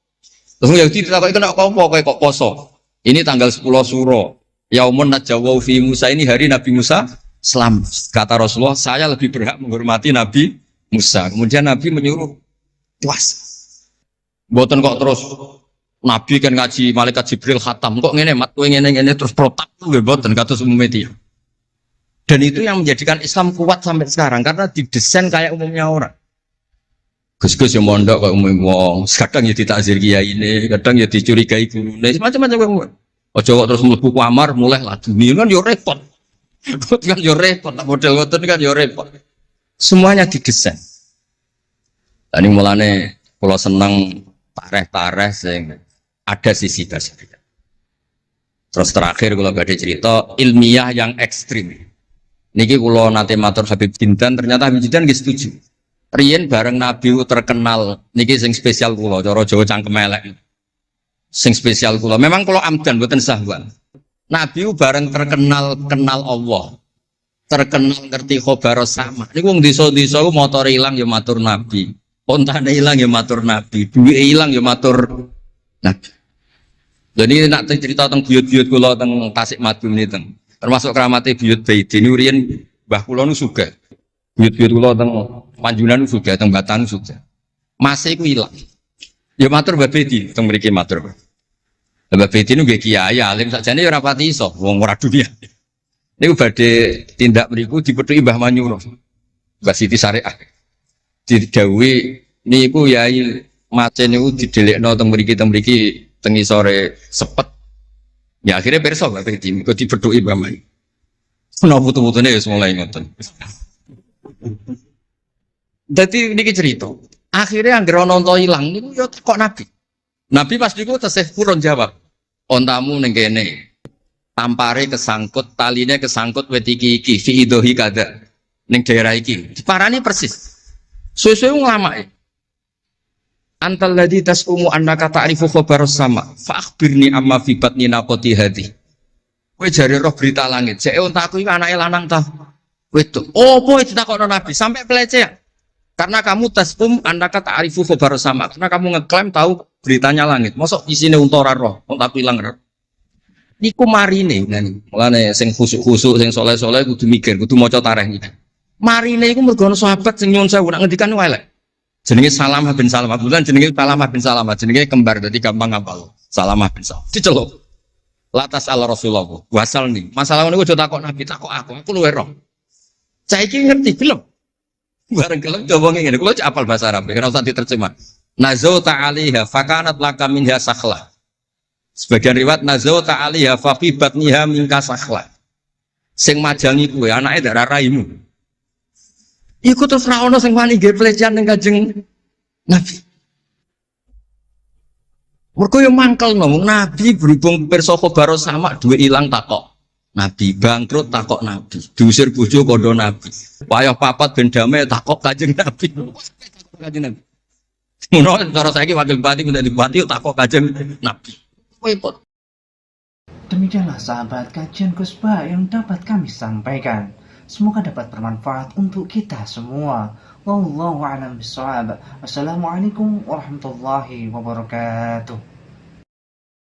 S2: Terus Yahudi ditakoki kena apa kok poso? Ini tanggal 10 Suro. Yaumun najawau fi Musa, ini hari Nabi Musa selamat. Kata Rasulullah, saya lebih berhak menghormati Nabi Musa. Kemudian Nabi menyuruh puasa. Mboten kok terus Nabi kan ngaji malaikat Jibril khatam kok ngene mat kowe ngene terus protap nggih mboten kados umume tiyang. Dan itu yang menjadikan Islam kuat sampai sekarang karena didesain kayak umumnya orang. Gus-gus yang mondok kok umum wong, kadang ya ditakzir kiai ini, kadang ya dicurigai gurune, macam-macam wong. Ojo kok terus mlebu kamar mulai lah dunia kan yo repot. Kan yo repot, model ngoten kan yo repot. Semuanya didesain. Dan ini mulane kula seneng tareh-tareh sing ada sisi dasarnya. Terus terakhir kula badhe cerita ilmiah yang ekstrim. Niki kula nate matur Habib Jindan, ternyata Habib Jindan nggih setuju. Riyen bareng Nabi terkenal niki sing spesial kula cara Jawa cangkem elek. Sing spesial kula memang kula amdan mboten sahwan. Nabi bareng terkenal kenal Allah. Terkenal ngerti khobar sama. Niku wong desa-desa ku motor ilang ya matur Nabi. Ontane ilang ya matur Nabi. Duwe ilang ya matur Nabi. Jadi nak cerita tentang buyut-buyut kula teng Tasikmadu niki teng. Termasuk keramate buyut Baiti niku riyen Mbah kula nu sugih. Buyut-buyut kula teng Panjunan juga, teng Batan juga. Masih ku ilang. Ya matur Mbah Bedi, teng mriki matur. Mbah Bedi nu nggih kiai alim sakjane ya ora pati iso, wong ora dunia. Niku badhe tindak mriku dipethuki Mbah Manyuro. Mbah Siti Syariah. Didhawuhi niku yai mace niku didelekno teng mriki teng isore sepet. Ya akhirnya pirsa Mbah Bedi niku dipethuki Mbah Manyuro. Ana putu-putune wis mulai ngoten. Jadi ini cerita. Akhirnya anggere ana unta ilang niku ya kok Nabi. Nabi pas niku tesih purun jawab. Ontamu ning kene. Tampare kesangkut, taline kesangkut wit iki fi idhi kada. Ning daerah iki. Diparani persis. Suwe-suwe nglamake. Antal ladzi tasumu annaka ta'rifu khabar sama. Fa akhbirni amma fi batni naqati hadi. Kowe jare roh berita langit. Jek ontaku iki anake lanang ta. Wedok. Opo ditakokno Nabi sampai pelecehan. Karena kamu tasum andaka ta'rifu khabar sama. Karena kamu ngeklaim tahu beritanya langit. Mosok isine unta ora roh, unta ilang roh. Niku marine ngene. Mulane sing khusuk-khusuk sing saleh-saleh kudu mikir, kudu maca tareh iki. Marine iku mergo ana sahabat sing nyuwun sewu nak ngendikan elek. Jenenge Salamah bin Salamah. Bulan jenenge Salamah bin Salamah, jenenge kembar dadi gampang ngapal. Salamah bin Salamah. Diceluk. Latas ala Rasulullah. Wasal nih. Masalah niku aja takok Nabi, takok aku luwe roh. Saiki ngerti belum? Bareng kelem coba ngene, kula cek apal bahasa Arab, ora usah diterjemah. Nazau ta'aliha fakanat laka minha sakhla. Sebagian riwayat nazau ta'aliha fa fi batniha minka sakhla. Sing majangi kuwe anake ndak raimu. Iku terus ra ono sing wani nggih pelecehan ning Kanjeng Nabi. Mergo yo mangkelno Nabi berhubung pirsa khabar sama duwe ilang takok. Nabi bangkrut takok Nabi, diusir bojo kondo Nabi, payah papat ben damai takok Kanjeng Nabi. Kanjeng Nabi. Ngono cara saiki wakil bupati minta dibupati takok Kanjeng Nabi. Repot.
S3: Demikianlah sahabat kajian Kusba yang dapat kami sampaikan. Semoga dapat bermanfaat untuk kita semua. Wallahu a'lam bishawab. Wassalamualaikum warahmatullahi wabarakatuh.